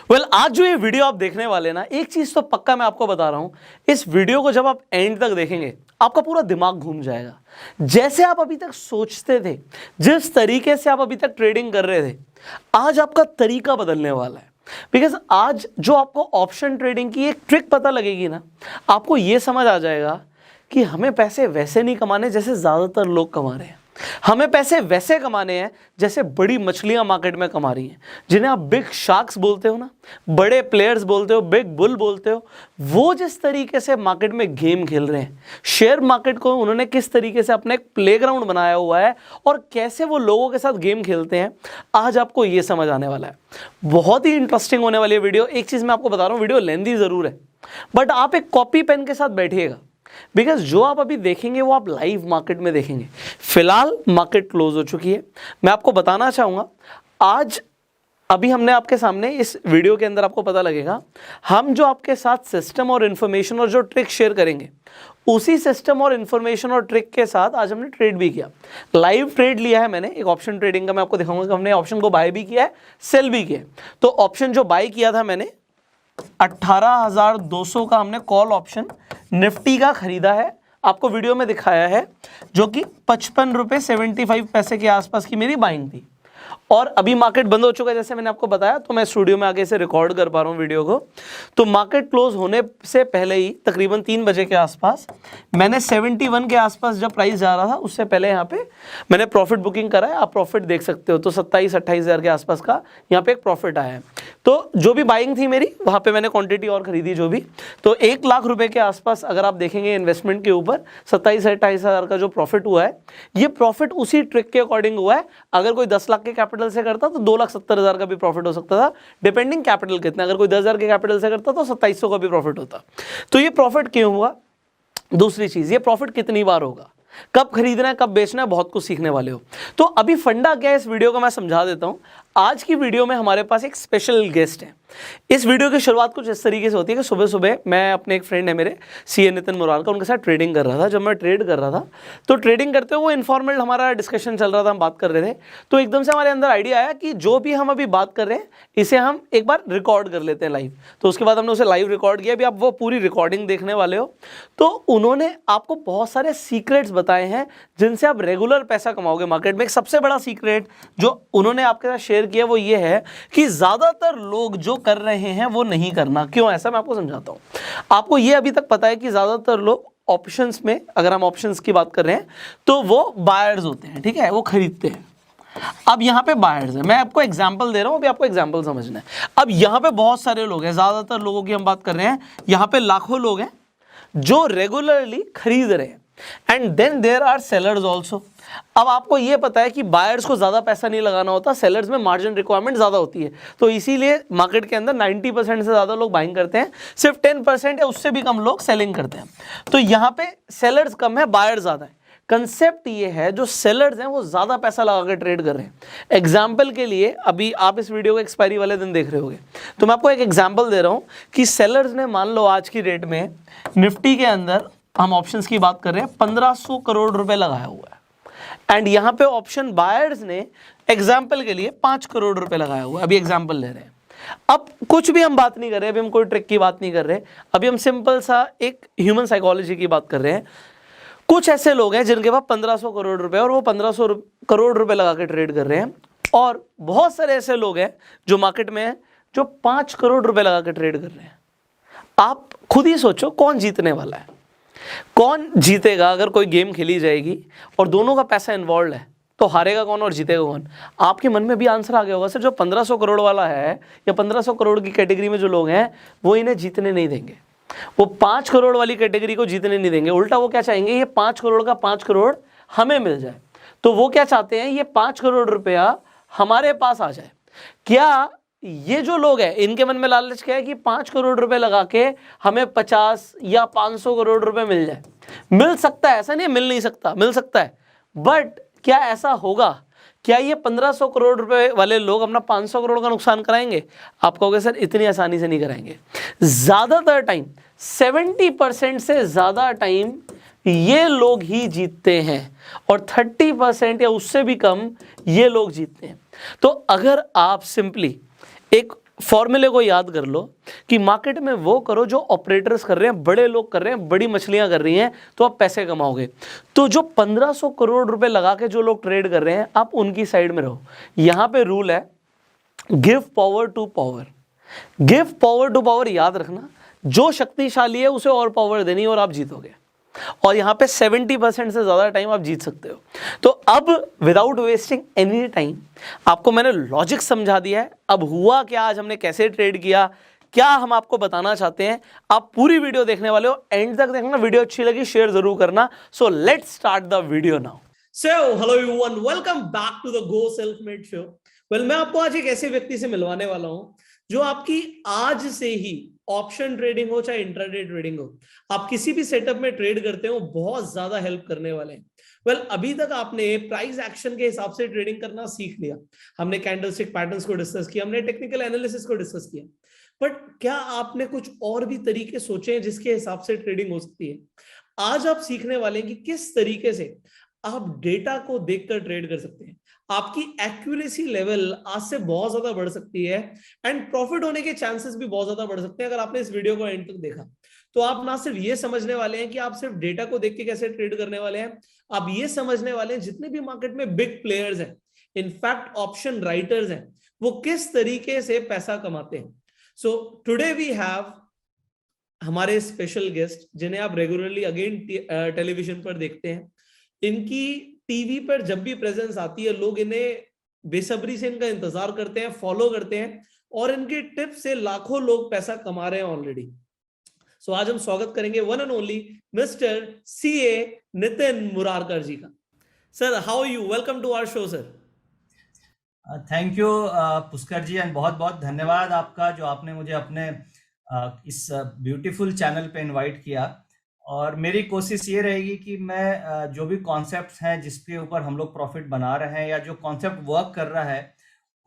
आज जो ये वीडियो आप देखने वाले ना, एक चीज तो पक्का मैं आपको बता रहा हूं, इस वीडियो को जब आप एंड तक देखेंगे आपका पूरा दिमाग घूम जाएगा। जैसे आप अभी तक सोचते थे, जिस तरीके से आप अभी तक ट्रेडिंग कर रहे थे, आज आपका तरीका बदलने वाला है। बिकॉज आज जो आपको ऑप्शन ट्रेडिंग की एक ट्रिक पता लगेगी ना, आपको ये समझ आ जाएगा कि हमें पैसे वैसे नहीं कमाने जैसे ज्यादातर लोग कमा रहे हैं। हमें पैसे वैसे कमाने हैं जैसे बड़ी मछलियां मार्केट में कमा रही हैं, जिन्हें आप बिग शार्क्स बोलते हो ना, बड़े प्लेयर्स बोलते हो, बिग बुल बोलते हो। वो जिस तरीके से मार्केट में गेम खेल रहे हैं, शेयर मार्केट को उन्होंने किस तरीके से अपना एक प्लेग्राउंड बनाया हुआ है और कैसे वो लोगों के साथ गेम खेलते हैं, आज आपको ये समझ आने वाला है। बहुत ही इंटरेस्टिंग होने वाली है वीडियो। एक चीज मैं आपको बता रहा हूं, वीडियो लेंथी जरूर है, बट आप एक कॉपी पेन के साथ बैठिएगा, बिकॉज जो आप अभी देखेंगे वो आप लाइव मार्केट में देखेंगे। फिलहाल मार्केट क्लोज हो चुकी है। मैं आपको बताना चाहूंगा, आज अभी हमने आपके सामने इस वीडियो के अंदर आपको पता लगेगा, हम जो आपके साथ सिस्टम और इंफॉर्मेशन और जो ट्रिक शेयर करेंगे, उसी सिस्टम और इंफॉर्मेशन और ट्रिक के साथ आज हमने ट्रेड भी किया। लाइव ट्रेड लिया है मैंने, एक ऑप्शन ट्रेडिंग का। मैं आपको दिखाऊंगा कि हमने ऑप्शन को बाय भी किया है, सेल भी किया है। तो ऑप्शन जो बाय किया था मैंने, 18,200 का हमने कॉल ऑप्शन निफ्टी का खरीदा है, आपको वीडियो में दिखाया है, जो कि 55 रुपये 75 पैसे के आसपास की मेरी बाइंग थी। और अभी मार्केट बंद हो चुका है, जैसे मैंने आपको बताया, तो मैं स्टूडियो में आगे से रिकॉर्ड कर पा रहा हूँ वीडियो को। तो मार्केट क्लोज होने से पहले ही तकरीबन 3 बजे के आसपास मैंने 71 के आसपास जब प्राइस जा रहा था, उससे पहले यहाँ पे मैंने प्रॉफिट बुकिंग करा है। आप प्रॉफिट देख सकते हो, तो 27-28 हज़ार के आसपास का यहाँ पे एक प्रॉफिट आया है। तो जो भी बाइंग थी मेरी, वहाँ पे मैंने क्वांटिटी और खरीदी जो भी, तो 1 लाख रुपए के आसपास अगर आप देखेंगे इन्वेस्टमेंट के ऊपर 27-28 हज़ार का जो प्रॉफिट हुआ है, ये प्रॉफिट उसी ट्रिक के अकॉर्डिंग हुआ है। अगर कोई 10 लाख के कैपिटल से करता तो 2,70,000 का भी प्रॉफिट हो सकता था, डिपेंडिंग कैपिटल कितना। अगर कोई 10,000 के कैपिटल से करता तो 2700 का भी प्रॉफिट होता। तो ये प्रॉफिट क्यों हुआ? दूसरी चीज, ये प्रॉफिट कितनी बार होगा, कब खरीदना है, कब बेचना है, बहुत कुछ सीखने वाले हो। तो अभी फंडा क्या है इस वीडियो का मैं समझा देता हूं। आज की वीडियो में हमारे पास एक स्पेशल गेस्ट है। इस वीडियो की शुरुआत कुछ इस तरीके से होती है कि सुबह सुबह मैं अपने एक फ्रेंड है मेरे, सीए नितिन मुराल का, उनके साथ ट्रेडिंग कर रहा था। जब मैं ट्रेड कर रहा था, तो ट्रेडिंग करते हुए वो इनफॉर्मल हमारा डिस्कशन चल रहा था, हम बात कर रहे थे। तो एकदम से हमारे अंदर आइडिया आया कि जो भी हम अभी बात कर रहे हैं, इसे हम एक बार रिकॉर्ड कर लेते हैं लाइव। तो उसके बाद हमने उसे लाइव रिकॉर्ड किया। अभी आप वो पूरी रिकॉर्डिंग देखने वाले हो। तो उन्होंने आपको बहुत सारे सीक्रेट्स बताए हैं जिनसे आप रेगुलर पैसा कमाओगे मार्केट में। एक सबसे बड़ा सीक्रेट जो उन्होंने आपके साथ शेयर किया वो ये है कि ज्यादातर लोग जो कर रहे हैं वो नहीं करना। क्यों ऐसा, मैं आपको समझाता हूं। आपको ये अभी तक पता है कि ज्यादातर लोग ऑप्शंस में, अगर हम ऑप्शंस की बात कर रहे हैं, तो वो बायर्स होते हैं, ठीक है, वो खरीदते हैं। अब यहाँ पे बायर्स है, मैं आपको एग्जांपल दे रहा हूं, अभी आपको एग्जांपल समझना है। अब यहाँ पे बहुत सारे लोग हैं, ज्यादातर लोगों की हम बात कर रहे हैं, यहाँ पे लाखों लोग हैं जो रेगुलरली खरीद रहे हैं। And then there are sellers also. अब आपको ये पता है कि बायर्स को ज्यादा पैसा नहीं लगाना होता, सेलर्स में मार्जिन रिक्वायरमेंट ज्यादा होती है। तो इसीलिए मार्केट के अंदर 90% से ज्यादा लोग बाइंग करते हैं, सिर्फ 10% या उससे भी कम लोग सेलिंग करते हैं। तो यहाँ पे सेलर्स कम है, बायर्स ज्यादा है। कंसेप्ट ये है, जो सेलर्स हैं वो ज्यादा पैसा लगा के ट्रेड कर रहे हैं। एग्जाम्पल के लिए, अभी आप इस वीडियो को एक्सपायरी वाले दिन देख रहे होगे, तो मैं आपको एक एग्जाम्पल दे रहा हूं कि सेलर्स ने, मान लो आज की रेट में निफ्टी के अंदर, हम ऑप्शंस की बात कर रहे हैं, 1500 करोड़ रुपए लगाया हुआ है। एंड यहाँ पे ऑप्शन बायर्स ने एग्जाम्पल के लिए 5 करोड़ रुपए लगाया हुआ है। अभी एग्जाम्पल ले रहे हैं। अब कुछ भी हम बात नहीं कर रहे, अभी हम कोई ट्रिक की बात नहीं कर रहे, अभी हम सिंपल सा एक ह्यूमन साइकोलॉजी की बात कर रहे हैं। कुछ ऐसे लोग हैं जिनके पास 1500 करोड़ रुपए और वो 1500 करोड़ रुपए लगा के ट्रेड कर रहे हैं, और बहुत सारे ऐसे लोग हैं जो मार्केट में हैं जो 5 करोड़ रुपए लगा के ट्रेड कर रहे हैं। आप खुद ही सोचो कौन जीतने वाला है, कौन जीतेगा अगर कोई गेम खेली जाएगी और दोनों का पैसा इन्वॉल्व है, तो हारेगा कौन और जीतेगा कौन? आपके मन में भी आंसर आ गया होगा, सर जो 1500 करोड़ वाला है या 1500 करोड़ की कैटेगरी में जो लोग हैं वो इन्हें जीतने नहीं देंगे, वो 5 करोड़ वाली कैटेगरी को जीतने नहीं देंगे। उल्टा वो क्या चाहेंगे, ये 5 करोड़ का 5 करोड़ हमें मिल जाए। तो वो क्या चाहते हैं, ये 5 करोड़ रुपया हमारे पास आ जाए। क्या ये जो लोग हैं, इनके मन में लालच क्या है कि 5 करोड़ रुपए लगा के हमें 50 या 500 करोड़ रुपए मिल जाए? मिल सकता है, ऐसा नहीं मिल नहीं सकता, मिल सकता है, बट क्या ऐसा होगा? क्या ये 1500 करोड़ रुपए वाले लोग अपना 500 करोड़ का नुकसान कराएंगे? आप कहोगे सर इतनी आसानी से नहीं कराएंगे। ज्यादातर टाइम, 70% से ज्यादा टाइम ये लोग ही जीतते हैं, और 30% या उससे भी कम ये लोग जीतते हैं। तो अगर आप सिंपली एक फॉर्मूले को याद कर लो कि मार्केट में वो करो जो ऑपरेटर्स कर रहे हैं, बड़े लोग कर रहे हैं, बड़ी मछलियां कर रही हैं, तो आप पैसे कमाओगे। तो जो 1500 करोड़ रुपए लगा के जो लोग ट्रेड कर रहे हैं, आप उनकी साइड में रहो। यहां पे रूल है give power to power. Give power to power याद रखना, जो शक्तिशाली है उसे और पावर देनी और आप जीतोगे। और यहां पे 70% से ज्यादा टाइम आप जीत सकते हो। तो अब विदाउट वेस्टिंग एनी टाइम आपको मैंने लॉजिक समझा दिया है। अब हुआ क्या, आज हमने कैसे ट्रेड किया, क्या हम आपको बताना चाहते हैं, आप पूरी वीडियो देखने वाले हो, एंड तक देखना। वीडियो अच्छी लगी शेयर जरूर करना। So let's start the video now. So hello everyone, welcome back to the go self made show. Well, मैं आपको आज एक ऐसे व्यक्ति से मिलवाने वाला हूं जो आपकी आज से ही ऑप्शन ट्रेडिंग हो चाहे इंट्राडे ट्रेडिंग हो, आप किसी भी सेटअप में ट्रेड करते हो, बहुत ज्यादा हेल्प करने वाले हैं। वेल, अभी तक आपने प्राइस एक्शन के हिसाब से ट्रेडिंग करना सीख लिया, हमने कैंडलस्टिक पैटर्न्स को डिस्कस किया, हमने टेक्निकल एनालिसिस को डिस्कस किया, बट क्या आपने कुछ और भी तरीके सोचे हैं जिसके हिसाब से ट्रेडिंग हो सकती है? आज आप सीखने वाले हैं कि किस तरीके से आप डेटा को देखकर ट्रेड कर सकते हैं। आपकी एक्यूरेसी लेवल आज से बहुत ज्यादा बढ़ सकती है एंड प्रॉफिट होने के चांसेस भी बहुत ज्यादा बढ़ सकते हैं। अगर आपने इस वीडियो को एंड तक देखा तो आप ना सिर्फ ये समझने वाले हैं कि आप सिर्फ डेटा को देख के कैसे ट्रेड करने वाले हैं, आप ये समझने वाले हैं जितने भी मार्केट में बिग प्लेयर्स हैं, इनफैक्ट ऑप्शन राइटर्स हैं, वो किस तरीके से पैसा कमाते हैं। सो टुडे वी हैव हमारे स्पेशल गेस्ट जिन्हें आप रेगुलरली अगेन टेलीविजन पर देखते हैं। इनकी टीवी पर जब भी प्रेजेंस आती है, लोग इन्हें बेसब्री से इनका इंतजार करते हैं, फॉलो करते हैं, और इनके टिप्स से लाखों लोग पैसा कमा रहे हैं ऑलरेडी। सो आज हम स्वागत करेंगे one and only mister CA Nitin Murarkar ji का। Sir, how are you? Welcome to our show sir. Thank you Pushkar ji, and बहुत बहुत धन्यवाद आपका जो आपने मुझे अपने इस ब्यूटीफुल चैनल पे इनवाइट किया। और मेरी कोशिश ये रहेगी कि मैं जो भी कॉन्सेप्ट्स हैं जिसके ऊपर हम लोग प्रॉफिट बना रहे हैं या जो कॉन्सेप्ट वर्क कर रहा है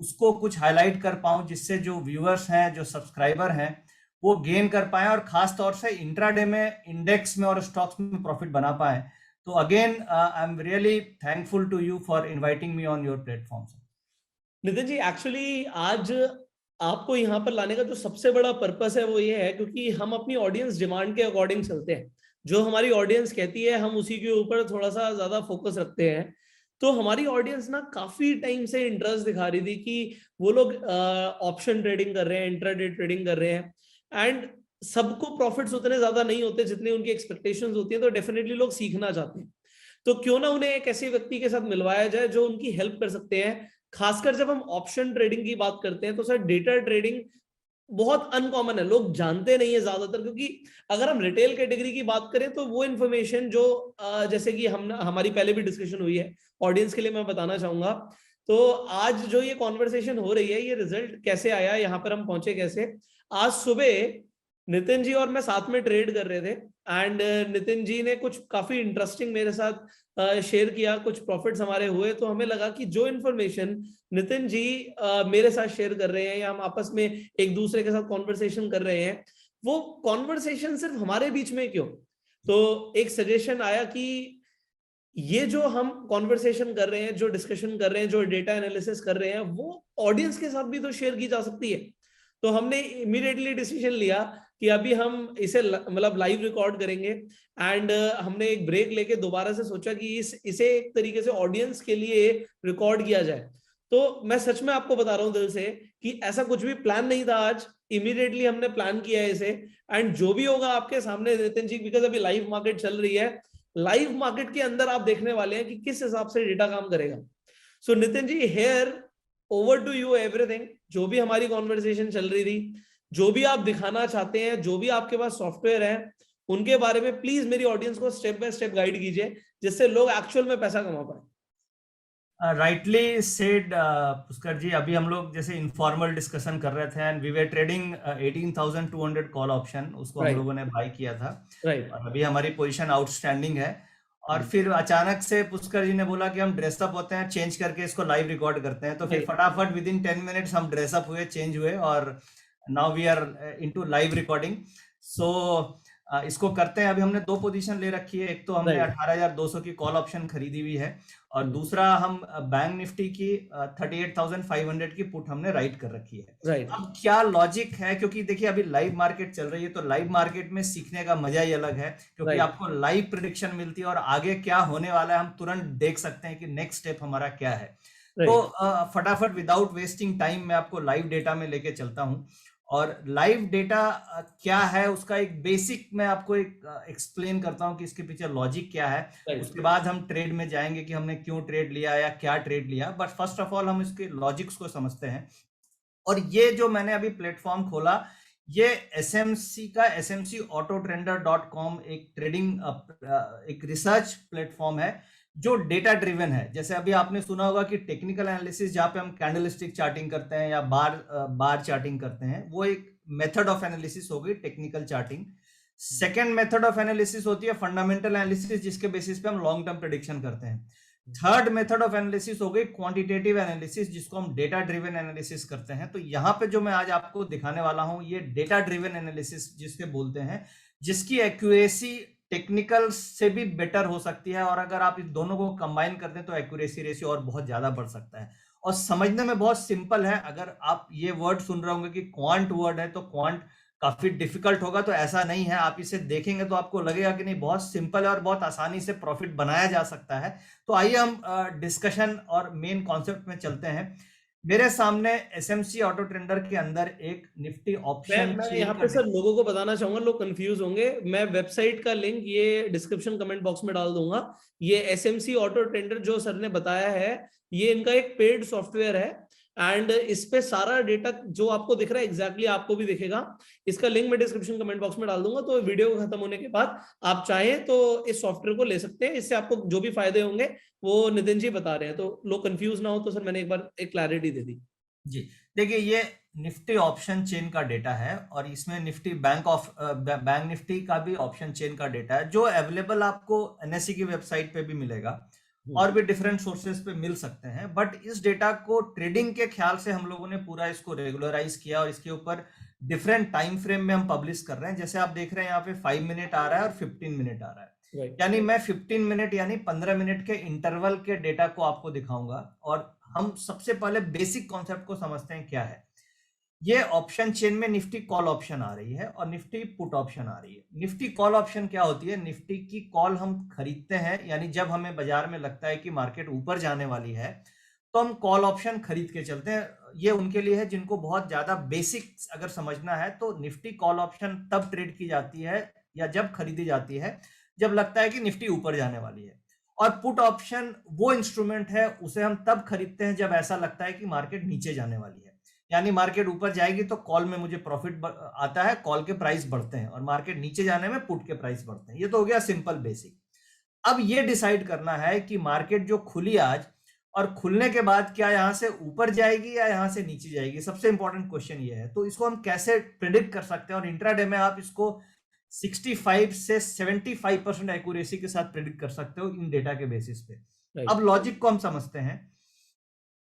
उसको कुछ हाईलाइट कर पाऊँ, जिससे जो व्यूअर्स हैं, जो सब्सक्राइबर हैं, वो गेन कर पाएं और खास तौर से इंट्राडे में, इंडेक्स में और स्टॉक्स में प्रॉफिट बना पाएं। तो again I am really thankful to you for inviting me on your platform. Nitin ji, actually आज आपको यहाँ पर लाने का जो सबसे बड़ा पर्पस है वो ये है क्योंकि हम अपनी ऑडियंस डिमांड के अकॉर्डिंग चलते हैं। जो हमारी ऑडियंस कहती है हम उसी के ऊपर थोड़ा सा ज्यादा फोकस रखते हैं। तो हमारी ऑडियंस ना काफी टाइम से इंटरेस्ट दिखा रही थी कि वो लोग ऑप्शन ट्रेडिंग कर रहे हैं, इंट्राडे ट्रेडिंग कर रहे हैं, एंड सबको प्रॉफिट्स उतने ज्यादा नहीं होते जितने उनकी एक्सपेक्टेशंस होती है। तो डेफिनेटली लोग सीखना चाहते हैं। तो क्यों ना उन्हें एक ऐसे व्यक्ति के साथ मिलवाया जाए जो उनकी हेल्प कर सकते हैं। खासकर जब हम ऑप्शन ट्रेडिंग की बात करते हैं तो सर डेटा ट्रेडिंग बहुत अनकॉमन है, लोग जानते नहीं है ज्यादातर। क्योंकि अगर हम रिटेल कैटेगरी की बात करें तो वो इन्फॉर्मेशन जो जैसे कि हमारी पहले भी डिस्कशन हुई है, ऑडियंस के लिए मैं बताना चाहूंगा। तो आज जो ये कॉन्वर्सेशन हो रही है, ये रिजल्ट कैसे आया, यहाँ पर हम पहुंचे कैसे। आज सुबह नितिन जी और मैं साथ में ट्रेड कर रहे थे एंड नितिन जी ने कुछ काफी इंटरेस्टिंग मेरे साथ शेयर किया, कुछ प्रॉफिट्स हमारे हुए। तो हमें लगा कि जो इन्फॉर्मेशन नितिन जी मेरे साथ शेयर कर रहे हैं या हम आपस में एक दूसरे के साथ कॉन्वर्सेशन कर रहे हैं, वो कॉन्वर्सेशन सिर्फ हमारे बीच में क्यों। तो एक सजेशन आया कि ये जो हम कॉन्वर्सेशन कर रहे हैं, जो डिस्कशन कर रहे हैं, जो डेटा एनालिसिस कर रहे हैं, वो ऑडियंस के साथ भी तो शेयर की जा सकती है। तो हमने इमीडिएटली डिसीजन लिया कि अभी हम इसे मतलब लाइव रिकॉर्ड करेंगे एंड हमने एक ब्रेक लेके दोबारा से सोचा कि इसे एक तरीके से ऑडियंस के लिए रिकॉर्ड किया जाए। तो मैं सच में आपको बता रहा हूं दिल से कि ऐसा कुछ भी प्लान नहीं था, आज इमीडिएटली हमने प्लान किया है इसे। एंड जो भी होगा आपके सामने नितिन जी, बिकॉज अभी लाइव मार्केट चल रही है, लाइव मार्केट के अंदर आप देखने वाले हैं कि किस हिसाब से डेटा काम करेगा। So Nitin ji, here over to you everything. जो भी हमारी कॉन्वर्सेशन चल रही थी, जो भी आप दिखाना चाहते हैं, जो भी आपके पास सॉफ्टवेयर है, उनके बारे में प्लीज मेरी ऑडियंस को स्टेप बाय स्टेप गाइड कीजिए, जिससे लोग एक्चुअल में पैसा कमा पाए। राइटली सेड पुष्कर जी, अभी हम लोग जैसे इनफॉर्मल डिस्कशन कर रहे थे and we were trading 18,200 call option, उसको हम लोगों ने बाय किया था। और अभी हमारी पोजीशन आउटस्टैंडिंग है। और फिर अचानक से पुष्कर जी ने बोला कि हम ड्रेसअप होते हैं, चेंज करके इसको लाइव रिकॉर्ड करते हैं। तो फिर फटाफट विद इन 10 मिनट्स हम ड्रेसअप हुए, चेंज हुए, और now we are into live recording. So इसको करते हैं। अभी हमने 2 पोजीशन ले रखी है, एक तो हमने Right. 18,200 की कॉल ऑप्शन खरीदी हुई है और दूसरा हम बैंक निफ्टी की 38,500 की पुट हमने राइट कर रखी है। Right. अब क्या लॉजिक है, क्योंकि देखिए अभी लाइव मार्केट चल रही है, तो लाइव मार्केट में सीखने का मजा ही अलग है, क्योंकि Right. आपको लाइव प्रेडिक्शन मिलती है और आगे क्या होने वाला है हम तुरंत देख सकते हैं कि नेक्स्ट स्टेप हमारा क्या है। तो फटाफट विदाउट वेस्टिंग टाइम मैं आपको लाइव डेटा में लेके चलता हूं और लाइव डेटा क्या है उसका एक बेसिक मैं आपको एक एक्सप्लेन करता हूं कि इसके पीछे लॉजिक क्या है। Right. उसके बाद हम ट्रेड में जाएंगे कि हमने क्यों ट्रेड लिया या क्या ट्रेड लिया, बट फर्स्ट ऑफ ऑल हम इसके लॉजिक्स को समझते हैं। और ये जो मैंने अभी प्लेटफॉर्म खोला, ये एसएमसी का smcautotrendercom एक ट्रेडिंग एक रिसर्च प्लेटफॉर्म है जो डेटा ड्रिवन है। जैसे अभी आपने सुना होगा कि टेक्निकल एनालिसिस जहां पे हम कैंडलस्टिक चार्टिंग करते हैं या बार चार्टिंग करते हैं, वो एक मेथड ऑफ एनालिसिस हो गई technical charting. Second method of analysis होती है फंडामेंटल एनालिसिस, जिसके बेसिस पे हम लॉन्ग टर्म प्रेडिक्शन करते हैं। थर्ड मेथड ऑफ एनालिसिस हो गई क्वांटिटेटिव एनालिसिस, जिसको हम डेटा ड्रिवन एनालिसिस करते हैं। तो यहाँ पे जो मैं आज आपको दिखाने वाला हूं, ये डेटा ड्रिवन एनालिसिस जिसके बोलते हैं, जिसकी एक्यूरेसी टेक्निकल से भी बेटर हो सकती है, और अगर आप इस दोनों को कंबाइन करते हैं तो एक्यूरेसी रेशियो और बहुत ज्यादा बढ़ सकता है। और समझने में बहुत सिंपल है। अगर आप ये वर्ड सुन रहे होंगे कि क्वांट वर्ड है, तो क्वांट काफी डिफिकल्ट होगा, तो ऐसा नहीं है। आप इसे देखेंगे तो आपको लगेगा कि नहीं, बहुत सिंपल है और बहुत आसानी से प्रॉफिट बनाया जा सकता है। तो आइए हम डिस्कशन और मेन कॉन्सेप्ट में चलते हैं। मेरे सामने एसएमसी ऑटो ट्रेंडर के अंदर एक निफ्टी ऑप्शन मैं यहाँ पे सर लोगों को बताना चाहूंगा, लोग कंफ्यूज होंगे। मैं वेबसाइट का लिंक ये डिस्क्रिप्शन कमेंट बॉक्स में डाल दूंगा। ये एसएमसी ऑटो ट्रेंडर जो सर ने बताया है, ये इनका एक पेड सॉफ्टवेयर है एंड इस पे सारा डेटा जो आपको दिख रहा है एग्जैक्टली आपको भी दिखेगा। इसका लिंक मैं डिस्क्रिप्शन कमेंट बॉक्स में डाल दूंगा, तो वीडियो खत्म होने के बाद आप चाहें तो इस सॉफ्टवेयर को ले सकते हैं। इससे आपको जो भी फायदे होंगे वो नितिन जी बता रहे हैं, तो लोग कंफ्यूज ना हो। तो सर मैंने एक बार एक क्लैरिटी दे दी जी। देखिए, ये निफ्टी ऑप्शन चेन का डेटा है और इसमें निफ्टी बैंक निफ्टी का भी ऑप्शन चेन का डेटा है, जो अवेलेबल आपको एनएससी की वेबसाइट पे भी मिलेगा और भी डिफरेंट सोर्सेज पे मिल सकते हैं। बट इस डेटा को ट्रेडिंग के ख्याल से हम लोगों ने पूरा इसको रेगुलराइज किया और इसके ऊपर डिफरेंट टाइम फ्रेम में हम पब्लिश कर रहे हैं। जैसे आप देख रहे हैं यहाँ पे 5 मिनट आ रहा है और 15 मिनट आ रहा है। यानी मैं 15 मिनट यानी 15 मिनट के इंटरवल के डेटा को आपको दिखाऊंगा। और हम सबसे पहले बेसिक कॉन्सेप्ट को समझते हैं क्या है। ये ऑप्शन चेन में निफ्टी कॉल ऑप्शन आ रही है और निफ्टी पुट ऑप्शन आ रही है। निफ्टी कॉल ऑप्शन क्या होती है? निफ्टी की कॉल हम खरीदते हैं, यानी जब हमें बाजार में लगता है कि मार्केट ऊपर जाने वाली है तो हम कॉल ऑप्शन खरीद के चलते हैं। ये उनके लिए है जिनको बहुत ज्यादा बेसिक अगर समझना है, तो निफ्टी कॉल ऑप्शन तब ट्रेड की जाती है या जब खरीदी जाती है जब लगता है कि निफ्टी ऊपर जाने वाली है। और पुट ऑप्शन वो इंस्ट्रूमेंट है, उसे हम तब खरीदते हैं जब ऐसा लगता है कि मार्केट नीचे जाने वाली है। यानी मार्केट ऊपर जाएगी तो कॉल में मुझे प्रॉफिट आता है, कॉल के प्राइस बढ़ते हैं, और मार्केट नीचे जाने में पुट के प्राइस बढ़ते हैं। ये तो हो गया सिंपल बेसिक। अब ये डिसाइड करना है कि मार्केट जो खुली आज और खुलने के बाद क्या यहां से ऊपर जाएगी या यहां से नीचे जाएगी, सबसे इंपॉर्टेंट क्वेश्चन ये है। तो इसको हम कैसे प्रिडिक्ट कर सकते हैं, और इंट्राडे में आप इसको 65 से 75% एक्यूरेसी के साथ प्रिडिक्ट कर सकते हो इन डेटा के बेसिस पे। अब लॉजिक को हम समझते हैं।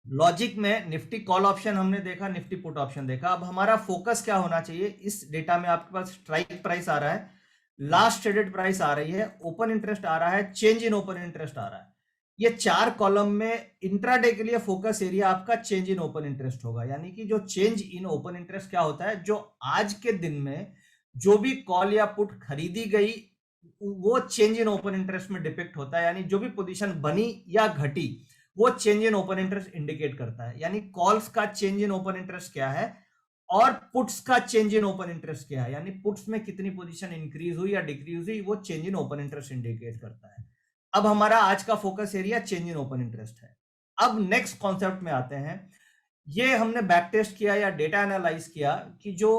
लॉजिक में निफ्टी कॉल ऑप्शन हमने देखा, निफ्टी पुट ऑप्शन देखा। अब हमारा फोकस क्या होना चाहिए? इस डेटा में आपके पास स्ट्राइक प्राइस आ रहा है, लास्ट ट्रेडेड प्राइस आ रही है, ओपन इंटरेस्ट आ रहा है, चेंज इन ओपन इंटरेस्ट आ रहा है। ये 4 कॉलम में इंट्राडे के लिए फोकस एरिया आपका चेंज इन ओपन इंटरेस्ट होगा। यानी कि जो चेंज इन ओपन इंटरेस्ट क्या होता है? जो आज के दिन में जो भी कॉल या पुट खरीदी गई वो चेंज इन ओपन इंटरेस्ट में डिपिक्ट होता है। यानी जो भी पोजीशन बनी या घटी वो change in open interest indicate करता है। यानी कॉल्स का चेंज इन ओपन इंटरेस्ट क्या है और पुट्स का चेंज इन ओपन इंटरेस्ट क्या है, यानी पुट्स में कितनी पोजीशन इंक्रीज हुई या डिक्रीज हुई, वो change in open interest indicate करता है। अब हमारा आज का focus area change in open interest है। अब नेक्स्ट कॉन्सेप्ट में आते हैं। ये हमने बैक टेस्ट किया या डेटा एनालाइज किया कि जो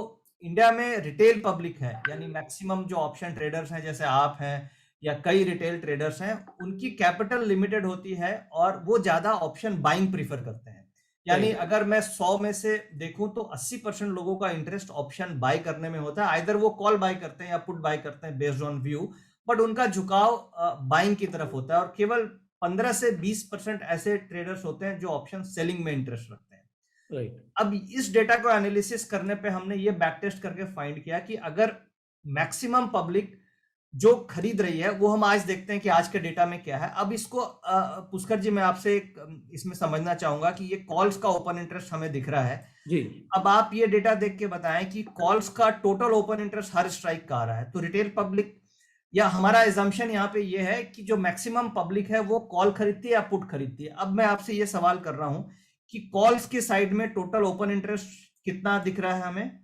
इंडिया में रिटेल पब्लिक है, यानी मैक्सिमम जो ऑप्शन ट्रेडर्स हैं जैसे आप हैं या कई रिटेल ट्रेडर्स हैं, उनकी कैपिटल लिमिटेड होती है और वो ज्यादा ऑप्शन बाइंग प्रीफर करते हैं। यानी अगर मैं 100 में से देखूं तो 80% लोगों का इंटरेस्ट ऑप्शन बाय करने में होता है। आइदर वो कॉल बाय करते हैं या पुट बाय करते हैं बेस्ड ऑन व्यू, बट उनका झुकाव बाइंग की तरफ होता है। और केवल 15 से 20% ऐसे ट्रेडर्स होते हैं जो ऑप्शन सेलिंग में इंटरेस्ट रखते हैं। अब इस डेटा को एनालिसिस करने पे हमने ये बैक टेस्ट करके फाइंड किया कि अगर मैक्सिमम पब्लिक जो खरीद रही है वो हम आज देखते हैं कि आज के डेटा में क्या है। अब इसको पुष्कर जी मैं आपसे इसमें समझना चाहूंगा कि ये कॉल्स का ओपन इंटरेस्ट हमें दिख रहा है जी। अब आप ये डेटा देख के बताएं कि कॉल्स का टोटल ओपन इंटरेस्ट हर स्ट्राइक का आ रहा है, तो रिटेल पब्लिक या हमारा एजम्पशन यहाँ पे ये है कि जो मैक्सिमम पब्लिक है वो कॉल खरीदती है या पुट खरीदती है। अब मैं आपसे ये सवाल कर रहा हूं कि कॉल्स के साइड में टोटल ओपन इंटरेस्ट कितना दिख रहा है हमें?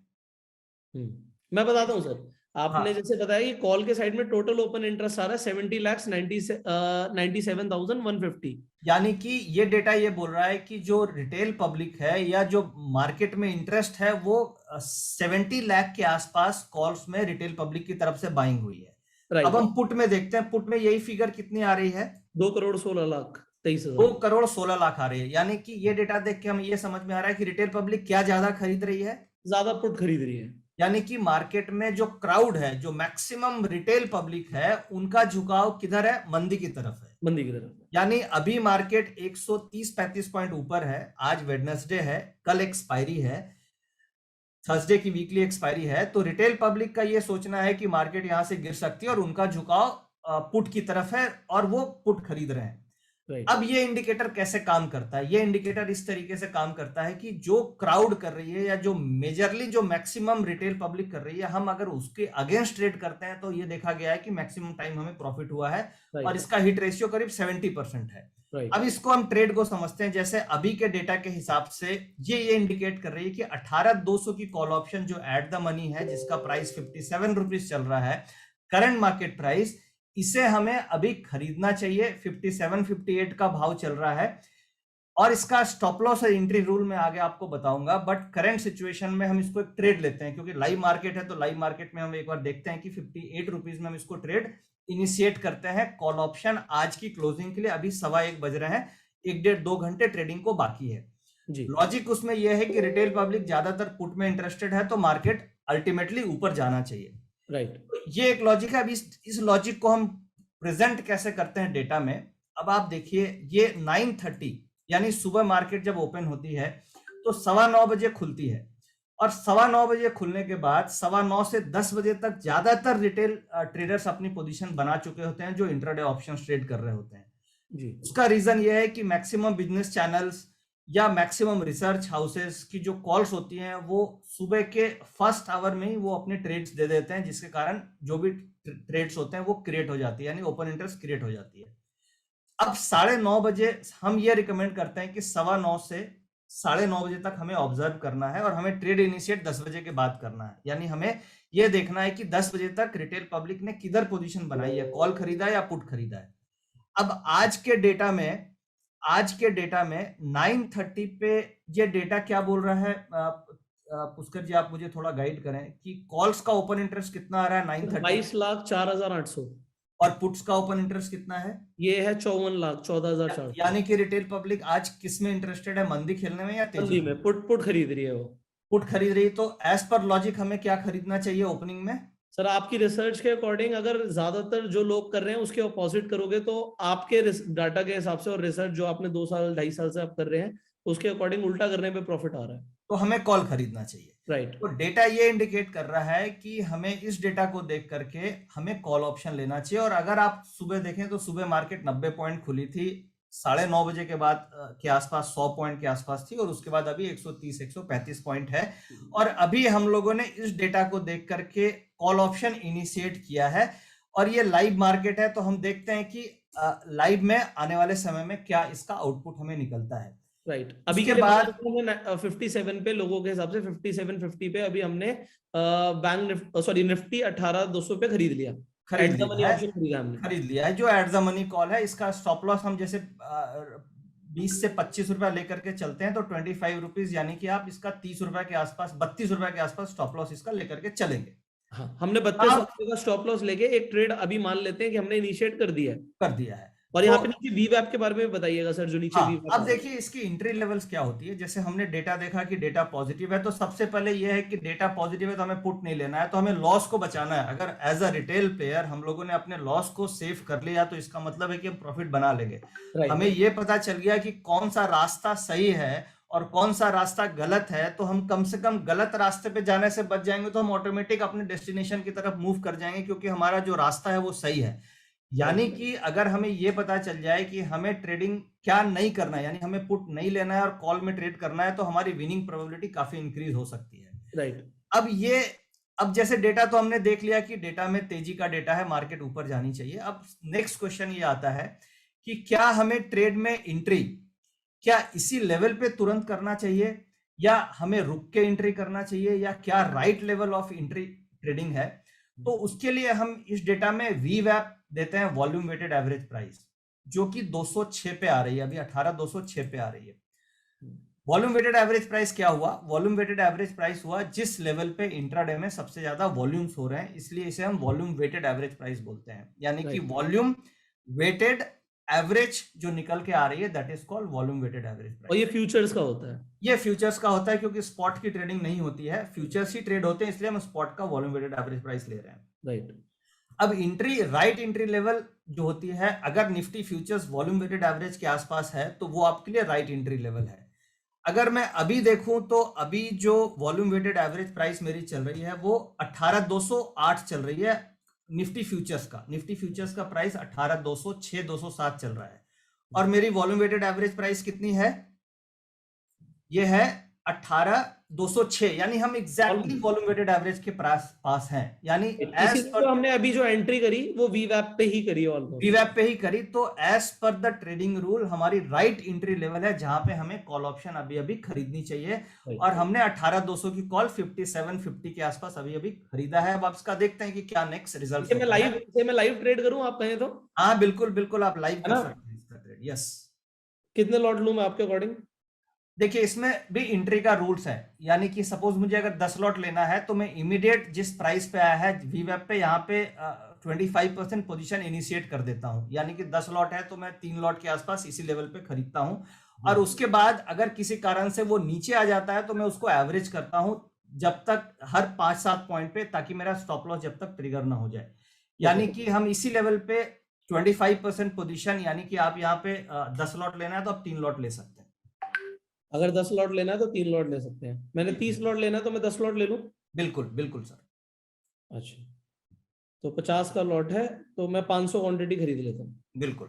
मैं बताता हूँ सर, आपने हाँ। जैसे बताया कि कॉल के साइड में टोटल ओपन इंटरेस्ट आ रहा है 70,97,150। यानी कि ये डेटा ये बोल रहा है कि जो रिटेल पब्लिक है या जो मार्केट में इंटरेस्ट है वो 70 लाख के आसपास कॉल्स में रिटेल पब्लिक की तरफ से बाइंग हुई है। अब हम पुट में देखते हैं, पुट में यही फिगर कितनी आ रही है? 2,16,23,000। 2,16,00,000 आ रही है। यानी कि ये डेटा देख के हमें ये समझ में आ रहा है कि रिटेल पब्लिक क्या ज्यादा खरीद रही है? ज्यादा पुट खरीद रही है। यानी कि मार्केट में जो क्राउड है, जो मैक्सिमम रिटेल पब्लिक है, उनका झुकाव किधर है? मंदी की तरफ है। मंदी की तरफ। यानी अभी मार्केट 130-35 पॉइंट ऊपर है। आज वेडनेसडे है, कल एक्सपायरी है, थर्सडे की वीकली एक्सपायरी है। तो रिटेल पब्लिक का ये सोचना है कि मार्केट यहां से गिर सकती है और उनका झुकाव पुट की तरफ है और वो पुट खरीद रहे हैं। अब ये इंडिकेटर कैसे काम करता है? ये इंडिकेटर इस तरीके से काम करता है कि जो क्राउड कर रही है या जो मेजरली जो मैक्सिमम रिटेल पब्लिक कर रही है, हम अगर उसके अगेंस्ट ट्रेड करते हैं तो ये देखा गया है कि मैक्सिमम टाइम हमें प्रॉफिट हुआ है और इसका हिट रेशियो करीब 70% है। अब इसको हम ट्रेड को समझते हैं। जैसे अभी के डेटा के हिसाब से ये इंडिकेट कर रही है कि 18,200 की कॉल ऑप्शन जो एट द मनी है, जिसका प्राइस 57 रुपीज चल रहा है करंट मार्केट प्राइस, इसे हमें अभी खरीदना चाहिए। 57-58 का भाव चल रहा है और इसका स्टॉप लॉस और एंट्री रूल में आगे आपको बताऊंगा। बट करंट सिचुएशन में हम इसको एक ट्रेड लेते हैं, क्योंकि लाइव मार्केट है तो लाइव मार्केट में हम एक बार देखते हैं कि 58 रुपीज में हम इसको ट्रेड इनिशिएट करते हैं। कॉल ऑप्शन आज की क्लोजिंग के लिए अभी 1:15 बज रहे हैं, 1-1.5-2 घंटे ट्रेडिंग को बाकी है। लॉजिक उसमें यह है कि रिटेल पब्लिक ज्यादातर पुट में इंटरेस्टेड है तो मार्केट अल्टीमेटली ऊपर जाना चाहिए। तो ये एक लॉजिक है। अब इस लॉजिक को हम प्रेजेंट कैसे करते हैं डेटा में? अब आप देखिए, ये 9:30 यानी सुबह मार्केट जब ओपन होती है तो 9:15 बजे खुलती है और 9:15 बजे खुलने के बाद 9:15 से 10 बजे तक ज्यादातर रिटेल ट्रेडर्स अपनी पोजीशन बना चुके होते हैं जो इंट्राडे ऑप्शन ट्रेड कर रहे होते हैं। उसका रीजन यह है कि मैक्सिमम बिजनेस चैनल्स या मैक्सिमम रिसर्च हाउसेस की जो कॉल्स होती हैं वो सुबह के फर्स्ट आवर में ही वो अपने ट्रेड्स दे देते हैं, जिसके कारण जो भी ट्रेड्स होते हैं वो क्रिएट हो जाती है, यानी ओपन इंटरेस्ट क्रिएट हो जाती है। अब 9:30 बजे हम ये रिकमेंड करते हैं कि 9:15 से 9:30 बजे तक हमें ऑब्जर्व करना है और हमें ट्रेड इनिशिएट 10 बजे के बाद करना है। यानी हमें ये देखना है कि 10 बजे तक रिटेल पब्लिक ने किधर पोजीशन बनाई है, कॉल खरीदा है या पुट खरीदा है। अब आज के डेटा में 9:30 पे ये डेटा क्या बोल रहा है? पुष्कर जी आप मुझे थोड़ा गाइड करें कि कॉल्स का ओपन इंटरेस्ट कितना आ रहा है 9:30? 22,04,800। और पुट्स का ओपन इंटरेस्ट कितना है? ये है 54,14,400। यानी कि रिटेल पब्लिक आज किस में इंटरेस्टेड है? मंदी खेलने में या तेजी में? पुट खरीद रही है। वो पुट खरीद रही है। तो एज पर लॉजिक हमें क्या खरीदना चाहिए ओपनिंग में? सर आपकी रिसर्च के अकॉर्डिंग अगर ज्यादातर जो लोग कर रहे हैं उसके अपोजिट करोगे तो आपके डाटा के हिसाब से और रिसर्च जो आपने 2 साल 2.5 साल से आप कर रहे हैं उसके अकॉर्डिंग उल्टा करने पे प्रॉफिट आ रहा है। तो हमें कॉल खरीदना चाहिए। राइट। तो डेटा ये इंडिकेट कर रहा है कि हमें इस डेटा को देख करके हमें कॉल ऑप्शन लेना चाहिए। और अगर आप सुबह देखें तो सुबह मार्केट 90 पॉइंट खुली थी, 9:30 बजे के बाद के आसपास 100 पॉइंट के आसपास थी और उसके बाद अभी 130-135 पॉइंट है। और अभी हम लोगों ने इस डेटा को देख करके कॉल ऑप्शन इनिशिएट किया है और ये लाइव मार्केट है, तो हम देखते हैं कि लाइव में आने वाले समय में क्या इसका आउटपुट हमें निकलता है। राइट। अभी के बाद 57 पे लोगों के हिसाब से 5750 पे अभी हमने निफ्टी 18,200 पे खरीद लिया है जो एट द मनी कॉल है। इसका स्टॉप लॉस हम जैसे 20 से 25 रुपया लेकर के चलते हैं तो 25 रुपीज, यानी कि आप इसका 30 रुपए के आसपास, 32 रुपए के आसपास स्टॉप लॉस इसका लेकर के चलेंगे। हाँ, हमने 32 रुपए का स्टॉप लॉस लेके एक ट्रेड अभी मान लेते हैं कि हमने इनिशिएट कर दिया है। और यहाँ पे नीचे वीवैप के बारे में बताइएगा सर, जो नीचे वीवैप। अब देखिए इसकी एंट्री लेवल्स क्या होती है। जैसे हमने डेटा देखा कि डेटा पॉजिटिव है, तो सबसे पहले ये है कि डेटा पॉजिटिव है तो हमें पुट नहीं लेना है, तो हमें लॉस को बचाना है। अगर एज अ रिटेल प्लेयर हम लोगों ने अपने लॉस को सेव कर लिया तो इसका मतलब है कि हम प्रॉफिट बना लेंगे। हमें ये पता चल गया कि कौन सा रास्ता सही है और कौन सा रास्ता गलत है, तो हम कम से कम गलत रास्ते पे जाने से बच जाएंगे, तो हम ऑटोमेटिक अपने डेस्टिनेशन की तरफ मूव कर जाएंगे, क्योंकि हमारा जो रास्ता है वो सही है। यानी कि अगर हमें ये पता चल जाए कि हमें ट्रेडिंग क्या नहीं करना है, यानी हमें पुट नहीं लेना है और कॉल में ट्रेड करना है, तो हमारी विनिंग प्रोबेबिलिटी काफी इंक्रीज हो सकती है। राइट। अब जैसे डेटा तो हमने देख लिया कि डेटा में तेजी का डेटा है, मार्केट ऊपर जानी चाहिए। अब नेक्स्ट क्वेश्चन ये आता है कि क्या हमें ट्रेड में एंट्री क्या इसी लेवल पे तुरंत करना चाहिए, या हमें रुक के एंट्री करना चाहिए, या क्या right level of entry trading है? तो उसके लिए हम इस डेटा में वीवैप देते हैं, वॉल्यूम वेटेड एवरेज प्राइस, जो कि 206 पे आ रही है, अभी 18,206 पे आ रही है। वॉल्यूम वेटेड एवरेज प्राइस क्या हुआ? वॉल्यूम वेटेड एवरेज प्राइस हुआ जिस लेवल पे इंट्राडे में सबसे ज्यादा वॉल्यूम्स हो रहे हैं, इसलिए इसे हम वॉल्यूम वेटेड एवरेज प्राइस बोलते हैं। यानी कि वॉल्यूम वेटेड एवरेज जो निकल के आ रही है, that is called volume weighted average price. और ये फ्यूचर्स का होता है? ये फ्यूचर्स का होता है, क्योंकि स्पॉट की ट्रेडिंग नहीं होती है, फ्यूचर्स ही ट्रेड होते हैं, इसलिए हम स्पॉट का वॉल्यूम वेटेड एवरेज प्राइस ले रहे हैं। राइट। अब एंट्री, राइट एंट्री लेवल जो होती है, अगर Nifty futures volume weighted average के आसपास है, तो वो आपके लिए राइट एंट्री लेवल है। अगर मैं अभी देखूं तो अभी जो वॉल्यूम वेटेड एवरेज प्राइस मेरी चल रही है वो 18,208 चल रही है। निफ्टी फ्यूचर्स का प्राइस 18,206 207 चल रहा है, और मेरी वॉल्यूम वेटेड एवरेज प्राइस कितनी है? ये है 18,206, यानी हम एग्जैक्टली वॉल्यूम वेटेड एवरेज के पास हैं। यानी एज पर हमने अभी जो एंट्री करी वो वीवैप पे ही करी, ऑलमोस्ट वीवैप पे ही करी, तो as per the trading rule हमारी राइट एंट्री लेवल है, जहां पे हमें कॉल ऑप्शन अभी अभी खरीदनी चाहिए। और हमने 18,200 की कॉल 5750 के आसपास अभी अभी खरीदा है। अब आप इसका देखते हैं कि क्या नेक्स्ट रिजल्ट। मैं लाइव ट्रेड करूं, आप कहें तो? हाँ बिल्कुल बिल्कुल, आप लाइव कर सकते हैं इसका ट्रेड। यस। कितने लॉट लूं मैं आपके अकॉर्डिंग? देखिए, इसमें भी एंट्री का रूल्स है, यानी कि सपोज मुझे अगर 10 लॉट लेना है, तो मैं इमीडिएट जिस प्राइस पे आया है वीवैप पे, यहाँ पे 25% पोजीशन इनिशिएट कर देता हूँ। यानी कि 10 लॉट है तो मैं 3 लॉट के आसपास इसी लेवल पे खरीदता हूँ, और उसके बाद अगर किसी कारण से वो नीचे आ जाता है तो मैं उसको एवरेज करता हूँ, जब तक हर 5-7 पॉइंट पे, ताकि मेरा स्टॉप लॉस जब तक ट्रिगर ना हो जाए। यानी कि हम इसी लेवल पे 25% पोजीशन, यानी कि आप यहाँ पे 10 लॉट लेना है तो आप 3 लॉट ले सकते हैं। अगर 10 लॉट लेना है तो 3 लॉट ले सकते हैं। मैंने 30 लॉट लेना है तो मैं 10 लॉट ले लूं? बिल्कुल बिल्कुल सर। अच्छा, तो 50 का लॉट है तो मैं 500 क्वांटिटी खरीद लेता हूँ। बिल्कुल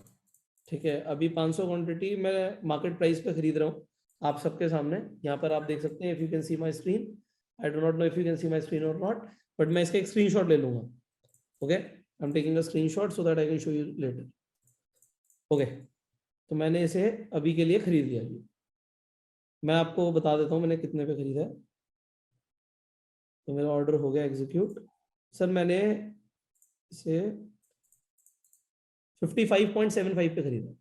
ठीक है, अभी 500 क्वांटिटी मैं मार्केट प्राइस पे खरीद रहा हूँ आप सबके सामने। यहाँ पर आप देख सकते हैं, if you can see my screen, I do not know if you can see my screen और नॉट, बट मैं इसका एक स्क्रीनशॉट ले लूंगा। Okay, I am taking a screenshot so that I can show you later. Okay, तो मैंने इसे अभी के लिए खरीद लिया। मैं आपको बता देता हूँ मैंने कितने पे खरीदा है। तो मेरा ऑर्डर हो गया एग्जीक्यूट। सर मैंने इसे 55.75 पे खरीदा।